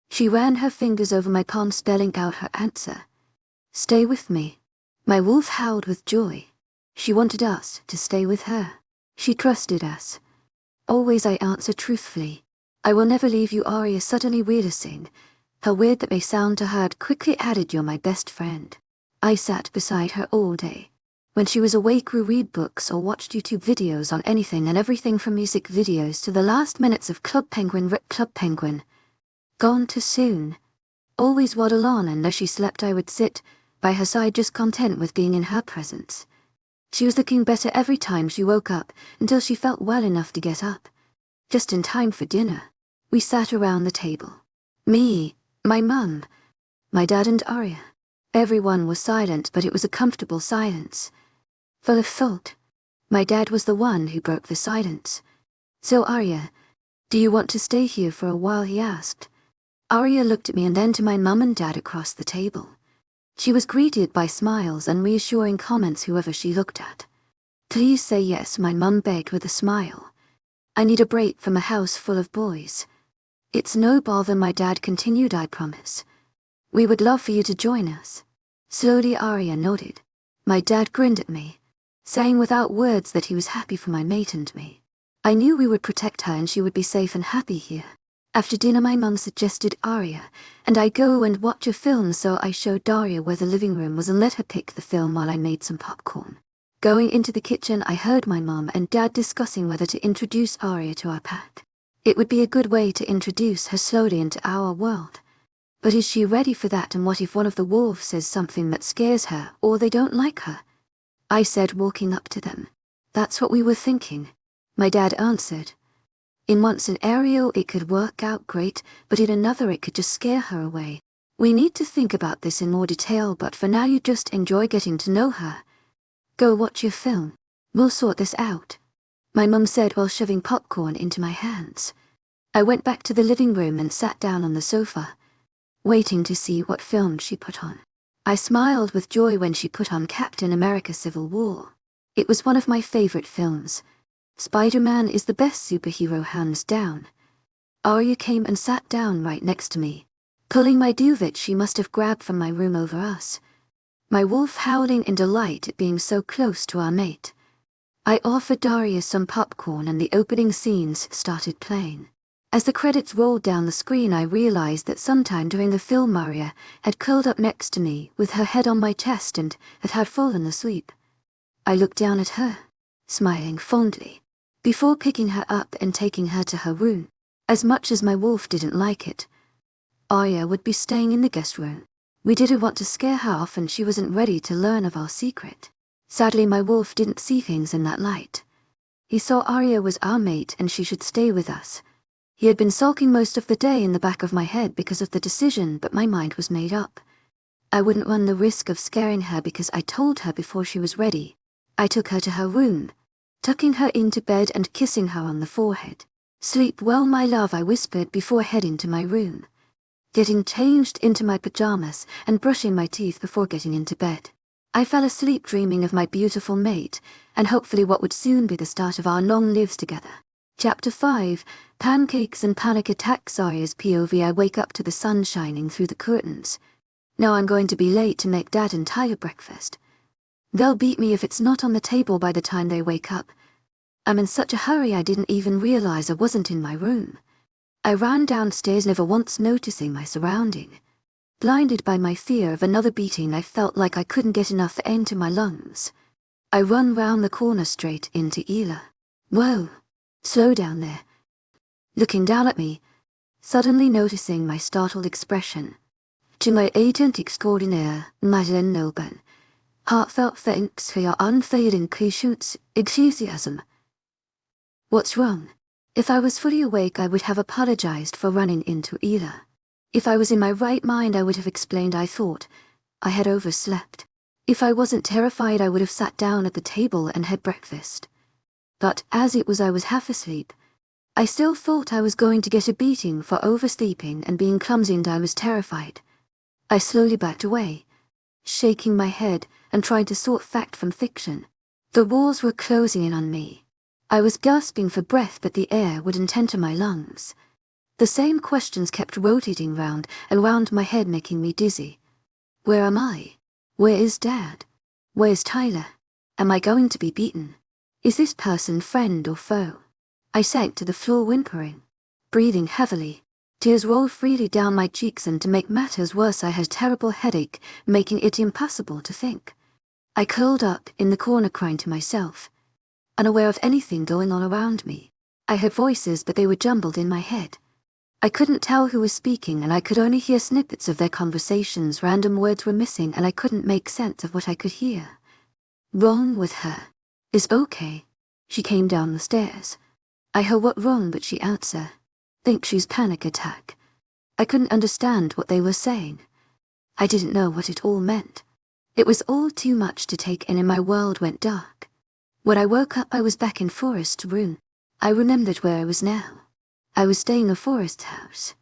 She ran her fingers over my palm, spelling out her answer. "Stay with me." My wolf howled with joy. She wanted us to stay with her. She trusted us. "Always," I answered truthfully. "I will never leave you," Arya suddenly realizing how weird that may sound to her, quickly added, "You're my best friend." I sat beside her all day. When she was awake, we read books or watched YouTube videos on anything and everything from music videos to the last minutes of Club Penguin. Club Penguin. Gone too soon. Always waddle on, and as she slept I would sit by her side, just content with being in her presence. She was looking better every time she woke up, until she felt well enough to get up. Just in time for dinner. We sat around the table. Me, my mum, my dad and Arya. Everyone was silent, but it was a comfortable silence. Full of thought. My dad was the one who broke the silence. "So Arya, do you want to stay here for a while?" he asked. Arya looked at me and then to my mum and dad across the table. She was greeted by smiles and reassuring comments whoever she looked at. "Please say yes," my mum begged with a smile. "I need a break from a house full of boys." "It's no bother," my dad continued, "I promise. We would love for you to join us." Slowly Arya nodded. My dad grinned at me, saying without words that he was happy for my mate and me. I knew we would protect her and she would be safe and happy here. After dinner my mum suggested Arya and I go and watch a film, so I showed Arya where the living room was and let her pick the film while I made some popcorn. Going into the kitchen I heard my mum and dad discussing whether to introduce Arya to our pet. It would be a good way to introduce her slowly into our world. But is she ready for that, and what if one of the wolves says something that scares her or they don't like her? I said, walking up to them. "That's what we were thinking," my dad answered. "In one scenario it could work out great, but in another it could just scare her away. We need to think about this in more detail, but for now you just enjoy getting to know her. Go watch your film. We'll sort this out," my mum said while shoving popcorn into my hands. I went back to the living room and sat down on the sofa, waiting to see what film she put on. I smiled with joy when she put on Captain America: Civil War. It was one of my favorite films. Spider-Man is the best superhero, hands down. Arya came and sat down right next to me, pulling my duvet she must have grabbed from my room over us. My wolf howling in delight at being so close to our mate. I offered Arya some popcorn and the opening scenes started playing. As the credits rolled down the screen I realized that sometime during the film Arya had curled up next to me with her head on my chest and had fallen asleep. I looked down at her, smiling fondly, before picking her up and taking her to her room. As much as my wolf didn't like it, Arya would be staying in the guest room. We didn't want to scare her off and she wasn't ready to learn of our secret. Sadly my wolf didn't see things in that light. He saw Arya was our mate and she should stay with us. He had been sulking most of the day in the back of my head because of the decision, but my mind was made up. I wouldn't run the risk of scaring her because I told her before she was ready. I took her to her room, tucking her into bed and kissing her on the forehead. "Sleep well, my love," I whispered before heading to my room, getting changed into my pajamas and brushing my teeth before getting into bed. I fell asleep dreaming of my beautiful mate and hopefully what would soon be the start of our long lives together. Chapter 5, Pancakes and Panic Attacks. Arya's POV. I wake up to the sun shining through the curtains. Now I'm going to be late to make Dad and Tyler breakfast. They'll beat me if it's not on the table by the time they wake up. I'm in such a hurry I didn't even realize I wasn't in my room. I ran downstairs, never once noticing my surrounding. Blinded by my fear of another beating, I felt like I couldn't get enough air into my lungs. I run round the corner straight into Ela. "Whoa, slow down there," looking down at me, suddenly noticing my startled expression. "To my agent extraordinaire, Madeleine Nolben, heartfelt thanks for your unfailing patience, enthusiasm." What's wrong? If I was fully awake I would have apologized for running into Ela. If I was in my right mind I would have explained I thought I had overslept. If I wasn't terrified I would have sat down at the table and had breakfast. But as it was I was half asleep. I still thought I was going to get a beating for oversleeping and being clumsy, and I was terrified. I slowly backed away, shaking my head and trying to sort fact from fiction. The walls were closing in on me. I was gasping for breath, but the air wouldn't enter my lungs. The same questions kept rotating round and round my head, making me dizzy. Where am I? Where is Dad? Where's Tyler? Am I going to be beaten? Is this person friend or foe? I sank to the floor, whimpering, breathing heavily. Tears rolled freely down my cheeks, and to make matters worse, I had a terrible headache, making it impossible to think. I curled up in the corner, crying to myself, unaware of anything going on around me. I heard voices, but they were jumbled in my head. I couldn't tell who was speaking, and I could only hear snippets of their conversations. Random words were missing, and I couldn't make sense of what I could hear. Wrong with her. Is okay. She came down the stairs. I heard what wrong, but she answered. Think she's panic attack. I couldn't understand what they were saying. I didn't know what it all meant. It was all too much to take in, and my world went dark. When I woke up, I was back in Forest's room. I remembered where I was now. I was staying in Forest's house.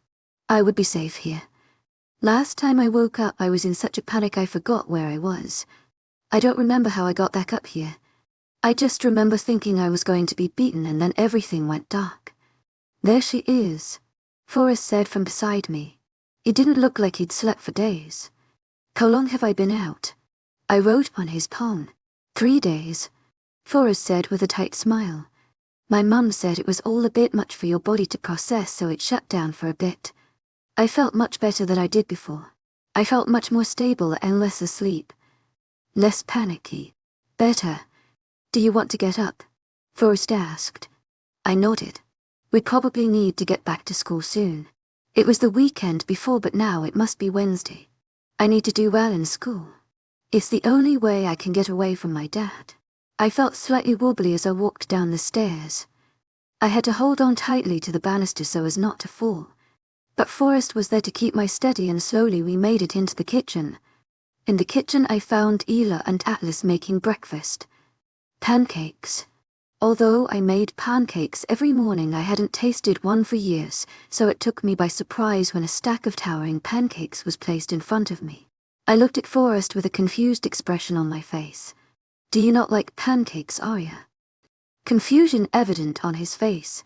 I would be safe here. Last time I woke up, I was in such a panic I forgot where I was. I don't remember how I got back up here. I just remember thinking I was going to be beaten, and then everything went dark. There she is, Forrest said from beside me. He didn't look like he'd slept for days. How long have I been out? I wrote on his palm. 3 days, Forrest said with a tight smile. My mum said it was all a bit much for your body to process, so it shut down for a bit. I felt much better than I did before. I felt much more stable and less asleep. Less panicky. Better. Do you want to get up? Forrest asked. I nodded. We'd probably need to get back to school soon. It was the weekend before, but now it must be Wednesday. I need to do well in school. It's the only way I can get away from my dad. I felt slightly wobbly as I walked down the stairs. I had to hold on tightly to the banister so as not to fall. But Forrest was there to keep me steady, and slowly we made it into the kitchen. In the kitchen I found Ela and Atlas making breakfast. Pancakes. Although I made pancakes every morning, I hadn't tasted one for years, so it took me by surprise when a stack of towering pancakes was placed in front of me. I looked at Forrest with a confused expression on my face. Do you not like pancakes, Arya? Confusion evident on his face.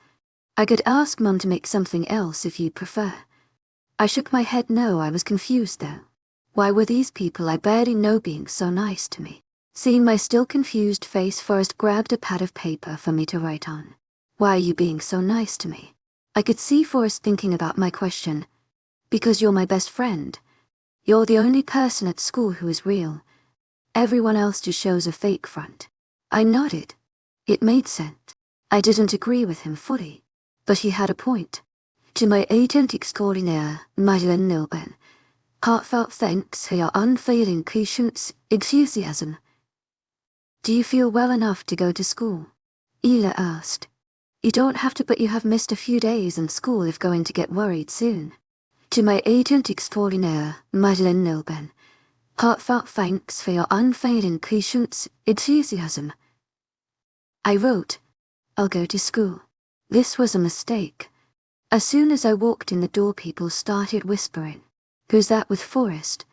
I could ask Mum to make something else if you'd prefer. I shook my head no. I was confused though. Why were these people I barely know being so nice to me? Seeing my still confused face, Forrest grabbed a pad of paper for me to write on. Why are you being so nice to me? I could see Forrest thinking about my question. Because you're my best friend. You're the only person at school who is real. Everyone else just shows a fake front. I nodded. It made sense. I didn't agree with him fully, but he had a point. To my agent extraordinaire, Madeleine Nilben, heartfelt thanks for your unfailing patience, enthusiasm. Do you feel well enough to go to school? Ela asked. You don't have to, but you have missed a few days in school if going to get worried soon. To my agent extraordinaire, Madeleine Nilben, heartfelt thanks for your unfailing patience, enthusiasm. I wrote, I'll go to school. This was a mistake. As soon as I walked in the door, people started whispering. Who's that with Forrest?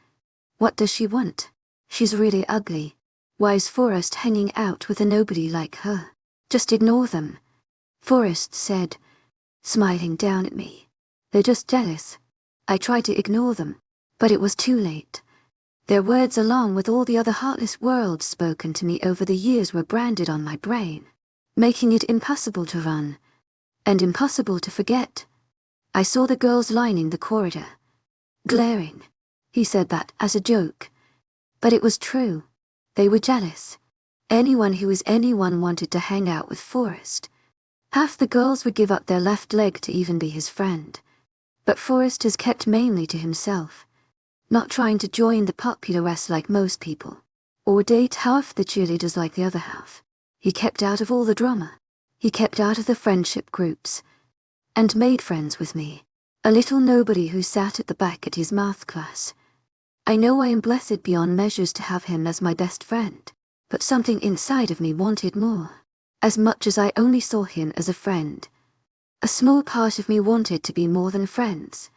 What does she want? She's really ugly. Why is Forrest hanging out with a nobody like her? Just ignore them, Forrest said, smiling down at me. They're just jealous. I tried to ignore them, but it was too late. Their words, along with all the other heartless words spoken to me over the years, were branded on my brain, making it impossible to run, and impossible to forget. I saw the girls lining the corridor. Glaring. He said that as a joke. But it was true. They were jealous. Anyone who was anyone wanted to hang out with Forrest. Half the girls would give up their left leg to even be his friend. But Forrest has kept mainly to himself. Not trying to join the popular rest like most people, or date half the cheerleaders like the other half. He kept out of all the drama. He kept out of the friendship groups, and made friends with me, a little nobody who sat at the back at his math class. I know I am blessed beyond measures to have him as my best friend, but something inside of me wanted more. As much as I only saw him as a friend, a small part of me wanted to be more than friends.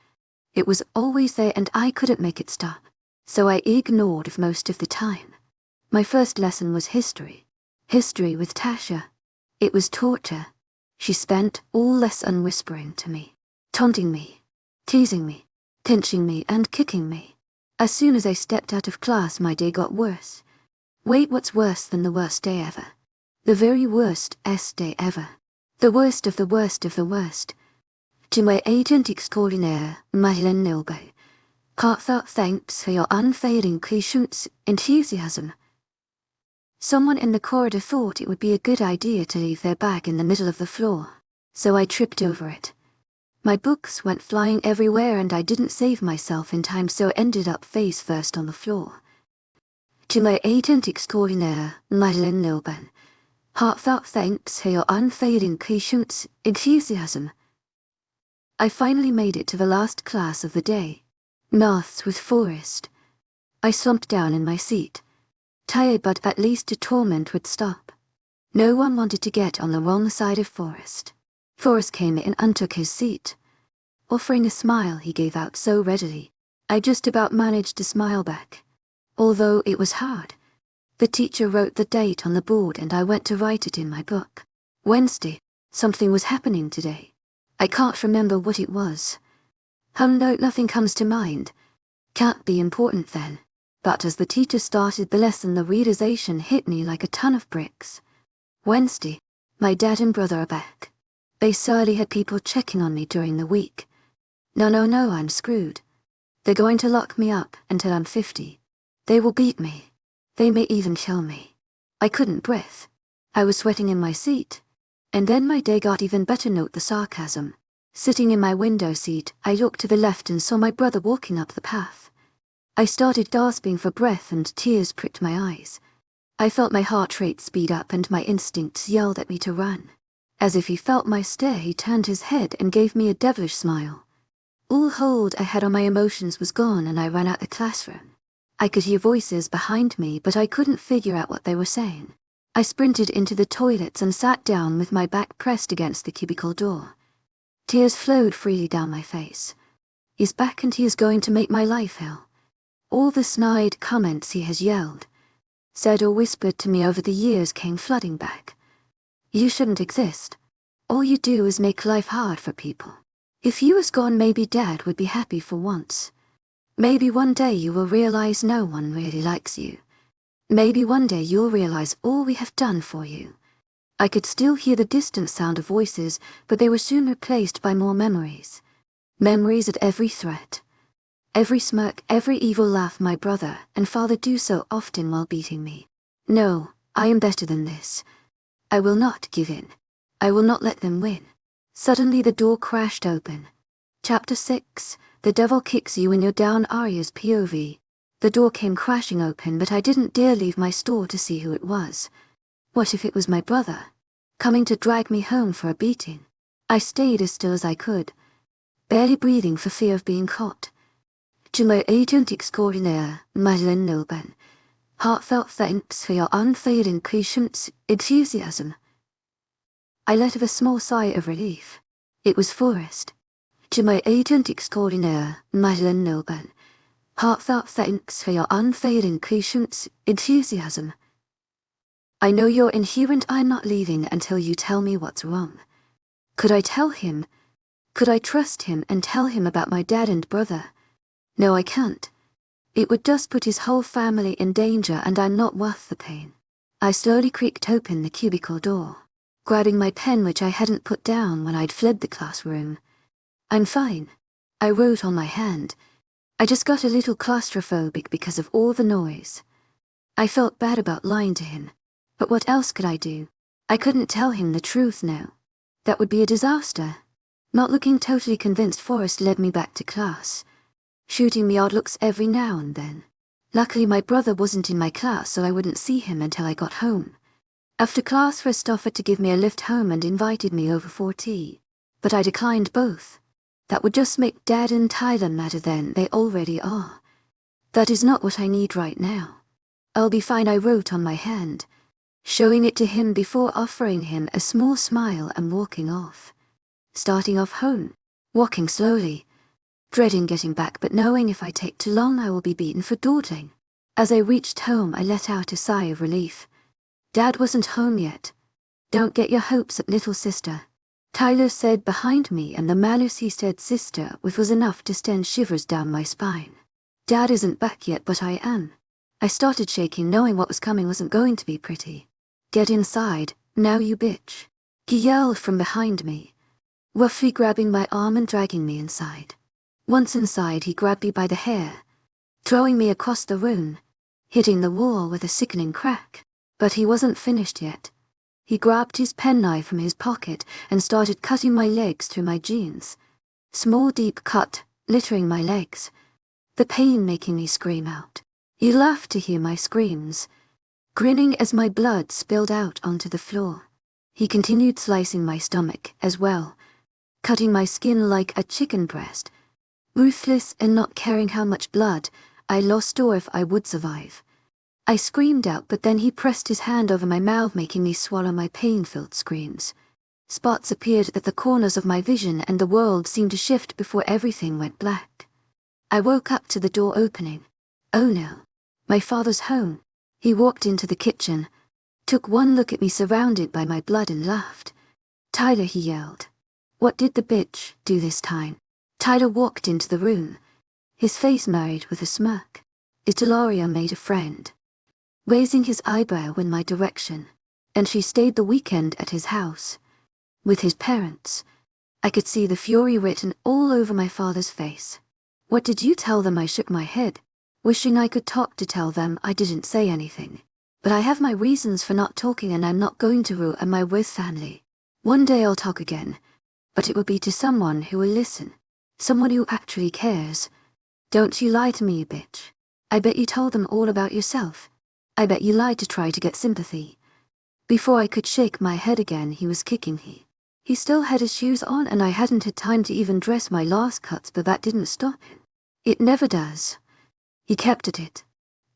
It was always there and I couldn't make it stop, so I ignored it most of the time. My first lesson was history. History with Tasha. It was torture. She spent all lesson whispering to me, taunting me, teasing me, pinching me and kicking me. As soon as I stepped out of class, my day got worse. Wait, what's worse than the worst day ever? The very worst day ever. The worst of the worst of the worst. To my agent extraordinaire, Madeleine Nilbe, heartfelt thanks for your unfailing patience, enthusiasm. Someone in the corridor thought it would be a good idea to leave their bag in the middle of the floor, so I tripped over it. My books went flying everywhere and I didn't save myself in time, so ended up face first on the floor. To my agent extraordinaire, Madeleine Nilben, heartfelt thanks for your unfailing patience, enthusiasm. I finally made it to the last class of the day, maths with Forrest. I slumped down in my seat, tired, but at least the torment would stop. No one wanted to get on the wrong side of Forrest. Forrest came in and took his seat, offering a smile he gave out so readily. I just about managed to smile back, although it was hard. The teacher wrote the date on the board and I went to write it in my book. Wednesday. Something was happening today. I can't remember what it was. No, nothing comes to mind. Can't be important then. But as the teacher started the lesson, the realization hit me like a ton of bricks. Wednesday. My dad and brother are back. They surely had people checking on me during the week. No, I'm screwed. They're going to lock me up until I'm 50. They will beat me. They may even kill me. I couldn't breathe. I was sweating in my seat. And then my day got even better. Note the sarcasm. Sitting in my window seat, I looked to the left and saw my brother walking up the path. I started gasping for breath and tears pricked my eyes. I felt my heart rate speed up and my instincts yelled at me to run. As if he felt my stare, he turned his head and gave me a devilish smile. All hold I had on my emotions was gone and I ran out the classroom. I could hear voices behind me, but I couldn't figure out what they were saying. I sprinted into the toilets and sat down with my back pressed against the cubicle door. Tears flowed freely down my face. He's back and he is going to make my life hell. All the snide comments he has yelled, said or whispered to me over the years came flooding back. You shouldn't exist. All you do is make life hard for people. If you was gone, maybe Dad would be happy for once. Maybe one day you will realize no one really likes you. Maybe one day you'll realize all we have done for you. I could still hear the distant sound of voices, but they were soon replaced by more memories. Memories of every threat, every smirk, every evil laugh my brother and father do so often while beating me. No, I am better than this. I will not give in. I will not let them win. Suddenly the door crashed open. Chapter 6, The Devil Kicks You in Your Down. Arya's POV. The door came crashing open, but I didn't dare leave my store to see who it was. What if it was my brother, coming to drag me home for a beating? I stayed as still as I could, barely breathing for fear of being caught. To my agent extraordinaire, Madeleine Nilben, heartfelt thanks for your unfailing patience, enthusiasm. I let out a small sigh of relief. It was Forrest. To my agent extraordinaire, Madeleine Nilben, heartfelt thanks for your unfailing patience, enthusiasm. I know you're inherent. I'm not leaving until you tell me what's wrong. Could I tell him? Could I trust him and tell him about my dad and brother? No, I can't. It would just put his whole family in danger and I'm not worth the pain. I slowly creaked open the cubicle door, grabbing my pen which I hadn't put down when I'd fled the classroom. I'm fine. I wrote on my hand. I just got a little claustrophobic because of all the noise. I felt bad about lying to him, but what else could I do? I couldn't tell him the truth now. That would be a disaster. Not looking totally convinced, Forrest led me back to class, shooting me odd looks every now and then. Luckily my brother wasn't in my class, so I wouldn't see him until I got home. After class, Forrest offered to give me a lift home and invited me over for tea, but I declined both. That would just make Dad and Tyler madder than they already are. That is not what I need right now. I'll be fine, I wrote on my hand, showing it to him before offering him a small smile and walking off. Starting off home, walking slowly, dreading getting back but knowing if I take too long I will be beaten for dawdling. As I reached home I let out a sigh of relief. Dad wasn't home yet. Don't get your hopes up, little sister, Tyler said behind me, and the manner he said sister with was enough to send shivers down my spine. Dad isn't back yet, but I am. I started shaking, knowing what was coming wasn't going to be pretty. Get inside, now you bitch, he yelled from behind me, roughly grabbing my arm and dragging me inside. Once inside, he grabbed me by the hair, throwing me across the room, hitting the wall with a sickening crack. But he wasn't finished yet. He grabbed his penknife from his pocket and started cutting my legs through my jeans. Small deep cut, littering my legs, the pain making me scream out. He laughed to hear my screams, grinning as my blood spilled out onto the floor. He continued slicing my stomach as well, cutting my skin like a chicken breast, ruthless and not caring how much blood I lost or if I would survive. I screamed out, but then he pressed his hand over my mouth, making me swallow my pain-filled screams. Spots appeared at the corners of my vision, and the world seemed to shift before everything went black. I woke up to the door opening. Oh no. My father's home. He walked into the kitchen, took one look at me surrounded by my blood, and laughed. Tyler, he yelled. What did the bitch do this time? Tyler walked into the room, his face married with a smirk. Italaria made a friend, raising his eyebrow in my direction, and she stayed the weekend at his house with his parents. I could see the fury written all over my father's face. What did you tell them? I shook my head, wishing I could talk to tell them I didn't say anything. But I have my reasons for not talking, and I'm not going to ruin my with family. One day I'll talk again, but it will be to someone who will listen, someone who actually cares. Don't you lie to me, you bitch. I bet you told them all about yourself. I bet you lied to try to get sympathy. Before I could shake my head again, he was kicking me. He still had his shoes on, and I hadn't had time to even dress my last cuts, but that didn't stop him. It never does. He kept at it,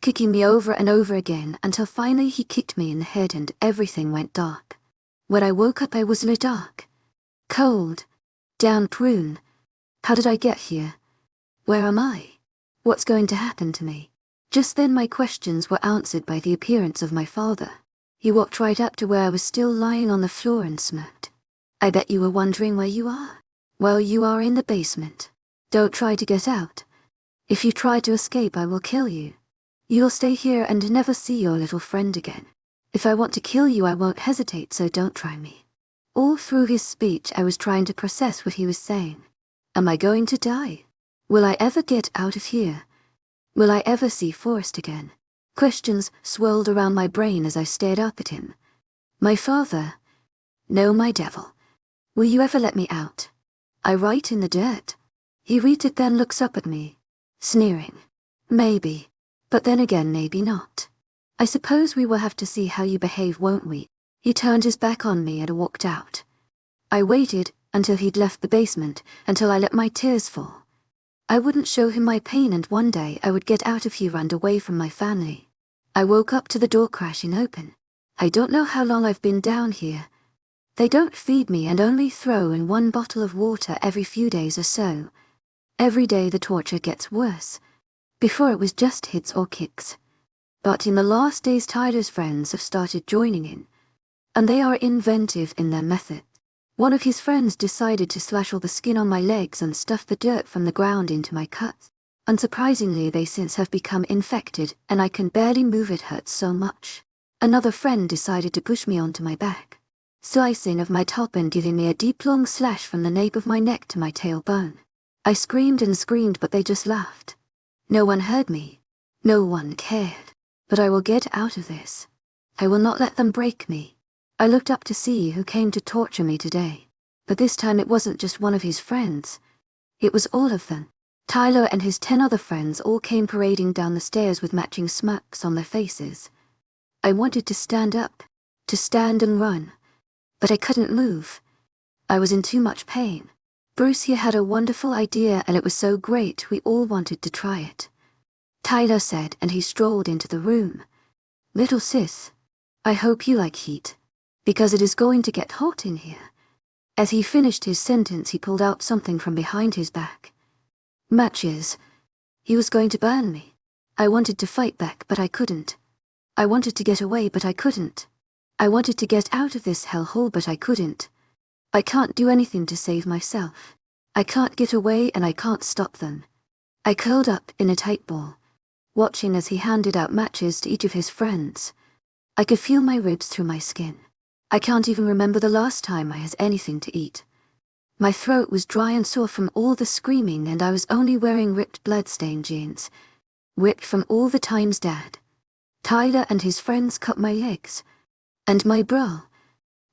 kicking me over and over again, until finally he kicked me in the head and everything went dark. When I woke up, I was in the dark. Cold. Damp room. How did I get here? Where am I? What's going to happen to me? Just then my questions were answered by the appearance of my father. He walked right up to where I was still lying on the floor and smirked. I bet you were wondering where you are. Well, you are in the basement. Don't try to get out. If you try to escape, I will kill you. You'll stay here and never see your little friend again. If I want to kill you, I won't hesitate, so don't try me. All through his speech, I was trying to process what he was saying. Am I going to die? Will I ever get out of here? Will I ever see Forrest again? Questions swirled around my brain as I stared up at him. My father? No, my devil. Will you ever let me out? I write in the dirt. He reads it, then looks up at me, sneering. Maybe. But then again, maybe not. I suppose we will have to see how you behave, won't we? He turned his back on me and walked out. I waited until he'd left the basement, until I let my tears fall. I wouldn't show him my pain, and one day I would get out of here and away from my family. I woke up to the door crashing open. I don't know how long I've been down here. They don't feed me and only throw in one bottle of water every few days or so. Every day the torture gets worse. Before it was just hits or kicks. But in the last days, Tyler's friends have started joining in, and they are inventive in their method. One of his friends decided to slash all the skin on my legs and stuff the dirt from the ground into my cuts. Unsurprisingly, they since have become infected, and I can barely move, it hurts so much. Another friend decided to push me onto my back, slicing of my top and giving me a deep long slash from the nape of my neck to my tailbone. I screamed and screamed, but they just laughed. No one heard me. No one cared. But I will get out of this. I will not let them break me. I looked up to see who came to torture me today. But this time it wasn't just one of his friends. It was all of them. Tyler and his 10 other friends all came parading down the stairs with matching smirks on their faces. I wanted to stand up, to stand and run, but I couldn't move. I was in too much pain. Bruce here had a wonderful idea, and it was so great we all wanted to try it. Tyler said, and he strolled into the room. Little sis, I hope you like heat, because it is going to get hot in here. As he finished his sentence, he pulled out something from behind his back. Matches. He was going to burn me. I wanted to fight back, but I couldn't. I wanted to get away, but I couldn't. I wanted to get out of this hellhole, but I couldn't. I can't do anything to save myself. I can't get away and I can't stop them. I curled up in a tight ball, watching as he handed out matches to each of his friends. I could feel my ribs through my skin. I can't even remember the last time I had anything to eat. My throat was dry and sore from all the screaming, and I was only wearing ripped bloodstained jeans, ripped from all the times Dad, Tyler and his friends cut my legs. And my bra.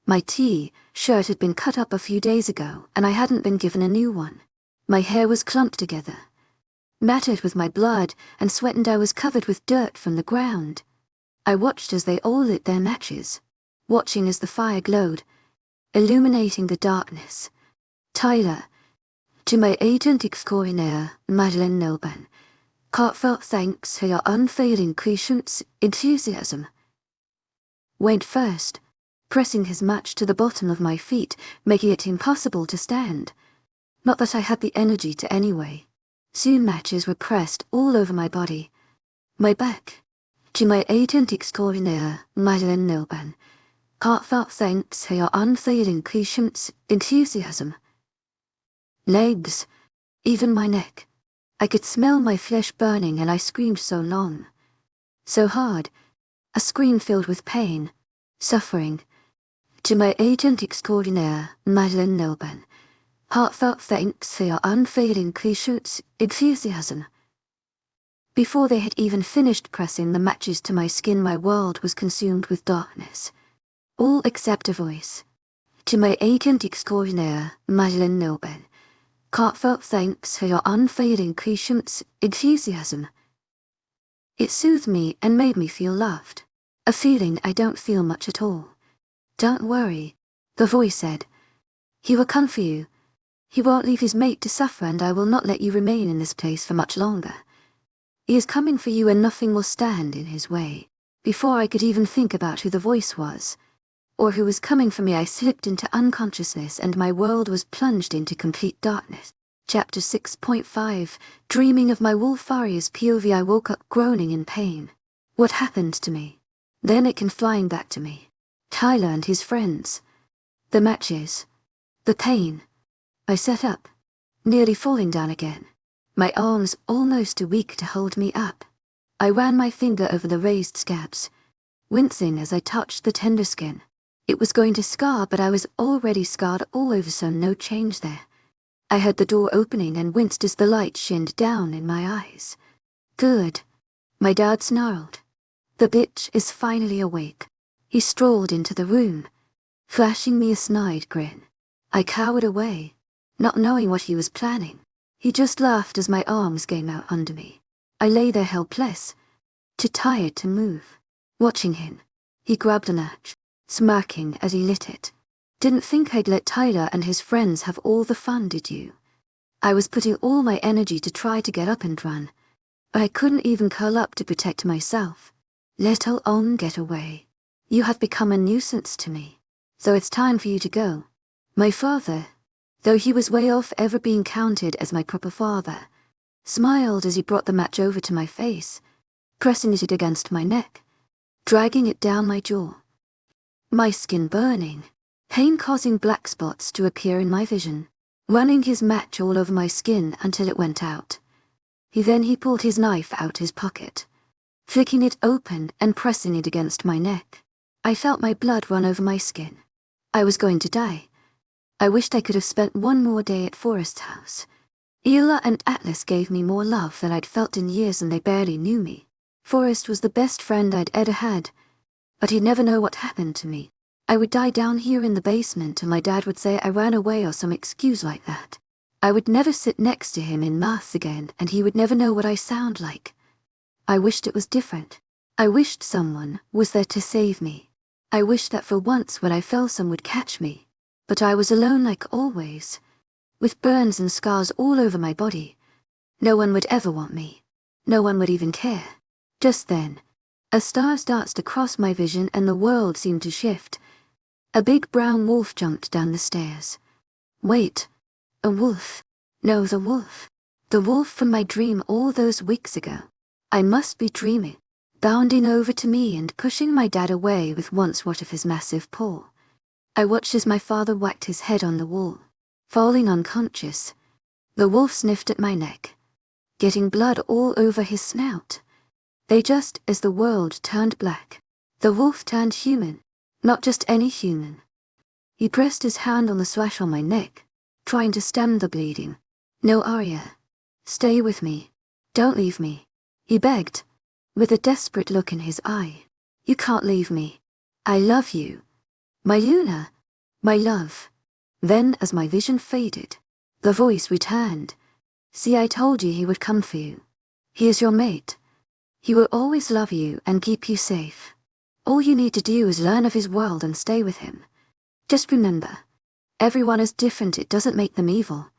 My T-shirt had been cut up a few days ago, and I hadn't been given a new one. My hair was clumped together, matted with my blood and sweat, and I was covered with dirt from the ground. I watched as they all lit their matches, watching as the fire glowed, illuminating the darkness. Tyler, to my agent extraordinaire, Madeleine Nilban, heartfelt thanks for your unfailing patience, enthusiasm. Went first, pressing his match to the bottom of my feet, making it impossible to stand. Not that I had the energy to anyway. Soon matches were pressed all over my body, my back. To my agent extraordinaire, Madeleine Nilban, heartfelt thanks for your unfailing patience, enthusiasm. Legs, even my neck. I could smell my flesh burning, and I screamed so long, so hard, a scream filled with pain, suffering. To my agent extraordinaire, Madeleine Nilban, heartfelt thanks for your unfailing patience, enthusiasm. Before they had even finished pressing the matches to my skin, my world was consumed with darkness. All except a voice. To my agent extraordinaire, Madeleine Nilban, heartfelt thanks for your unfailing patience, enthusiasm. It soothed me and made me feel loved, a feeling I don't feel much at all. Don't worry, the voice said. He will come for you. He won't leave his mate to suffer, and I will not let you remain in this place for much longer. He is coming for you, and nothing will stand in his way. Before I could even think about who the voice was, or who was coming for me, I slipped into unconsciousness and my world was plunged into complete darkness. Chapter 6.5 Dreaming of my Wolfaria's POV. I woke up groaning in pain. What happened to me? Then it came flying back to me. Tyler and his friends. The matches. The pain. I sat up, nearly falling down again. My arms almost too weak to hold me up. I ran my finger over the raised scabs, wincing as I touched the tender skin. It was going to scar, but I was already scarred all over, so no change there. I heard the door opening and winced as the light shined down in my eyes. Good. My dad snarled. The bitch is finally awake. He strolled into the room, flashing me a snide grin. I cowered away, not knowing what he was planning. He just laughed as my arms came out under me. I lay there helpless, too tired to move, watching him. He grabbed a match, smirking as he lit it. Didn't think I'd let Tyler and his friends have all the fun, did you? I was putting all my energy to try to get up and run, but I couldn't even curl up to protect myself, let alone get away. You have become a nuisance to me, so it's time for you to go. My father, though he was way off ever being counted as my proper father, smiled as he brought the match over to my face, pressing it against my neck, dragging it down my jaw. My skin burning, pain causing black spots to appear in my vision, running his match all over my skin until it went out. He pulled his knife out his pocket, flicking it open and pressing it against my neck. I felt my blood run over my skin. I was going to die. I wished I could have spent one more day at Forest House. Ela and Atlas gave me more love than I'd felt in years, and they barely knew me. Forest was the best friend I'd ever had, but he'd never know what happened to me. I would die down here in the basement, and my dad would say I ran away or some excuse like that. I would never sit next to him in maths again, and he would never know what I sound like. I wished it was different. I wished someone was there to save me. I wished that for once when I fell some would catch me. But I was alone like always, with burns and scars all over my body. No one would ever want me. No one would even care. Just then, a star starts to cross my vision and the world seemed to shift. A big brown wolf jumped down the stairs. Wait, a wolf? No, the wolf. The wolf from my dream all those weeks ago. I must be dreaming. bounding over to me and pushing my dad away with one swat of his massive paw. I watched as my father whacked his head on the wall, falling unconscious. The wolf sniffed at my neck, getting blood all over his snout. Just as the world turned black, the wolf turned human, not just any human. He pressed his hand on the swash on my neck, trying to stem the bleeding. "No, Arya. Stay with me. Don't leave me," he begged, with a desperate look in his eye. "You can't leave me. I love you. My Luna. My love." Then, as my vision faded, the voice returned. "See, I told you he would come for you. He is your mate. He will always love you and keep you safe. All you need to do is learn of his world and stay with him. Just remember, everyone is different, it doesn't make them evil.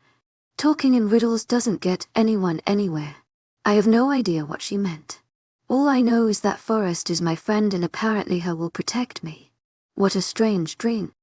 Talking in riddles doesn't get anyone anywhere." I have no idea what she meant. All I know is that Forest is my friend and apparently her will protect me. What a strange dream.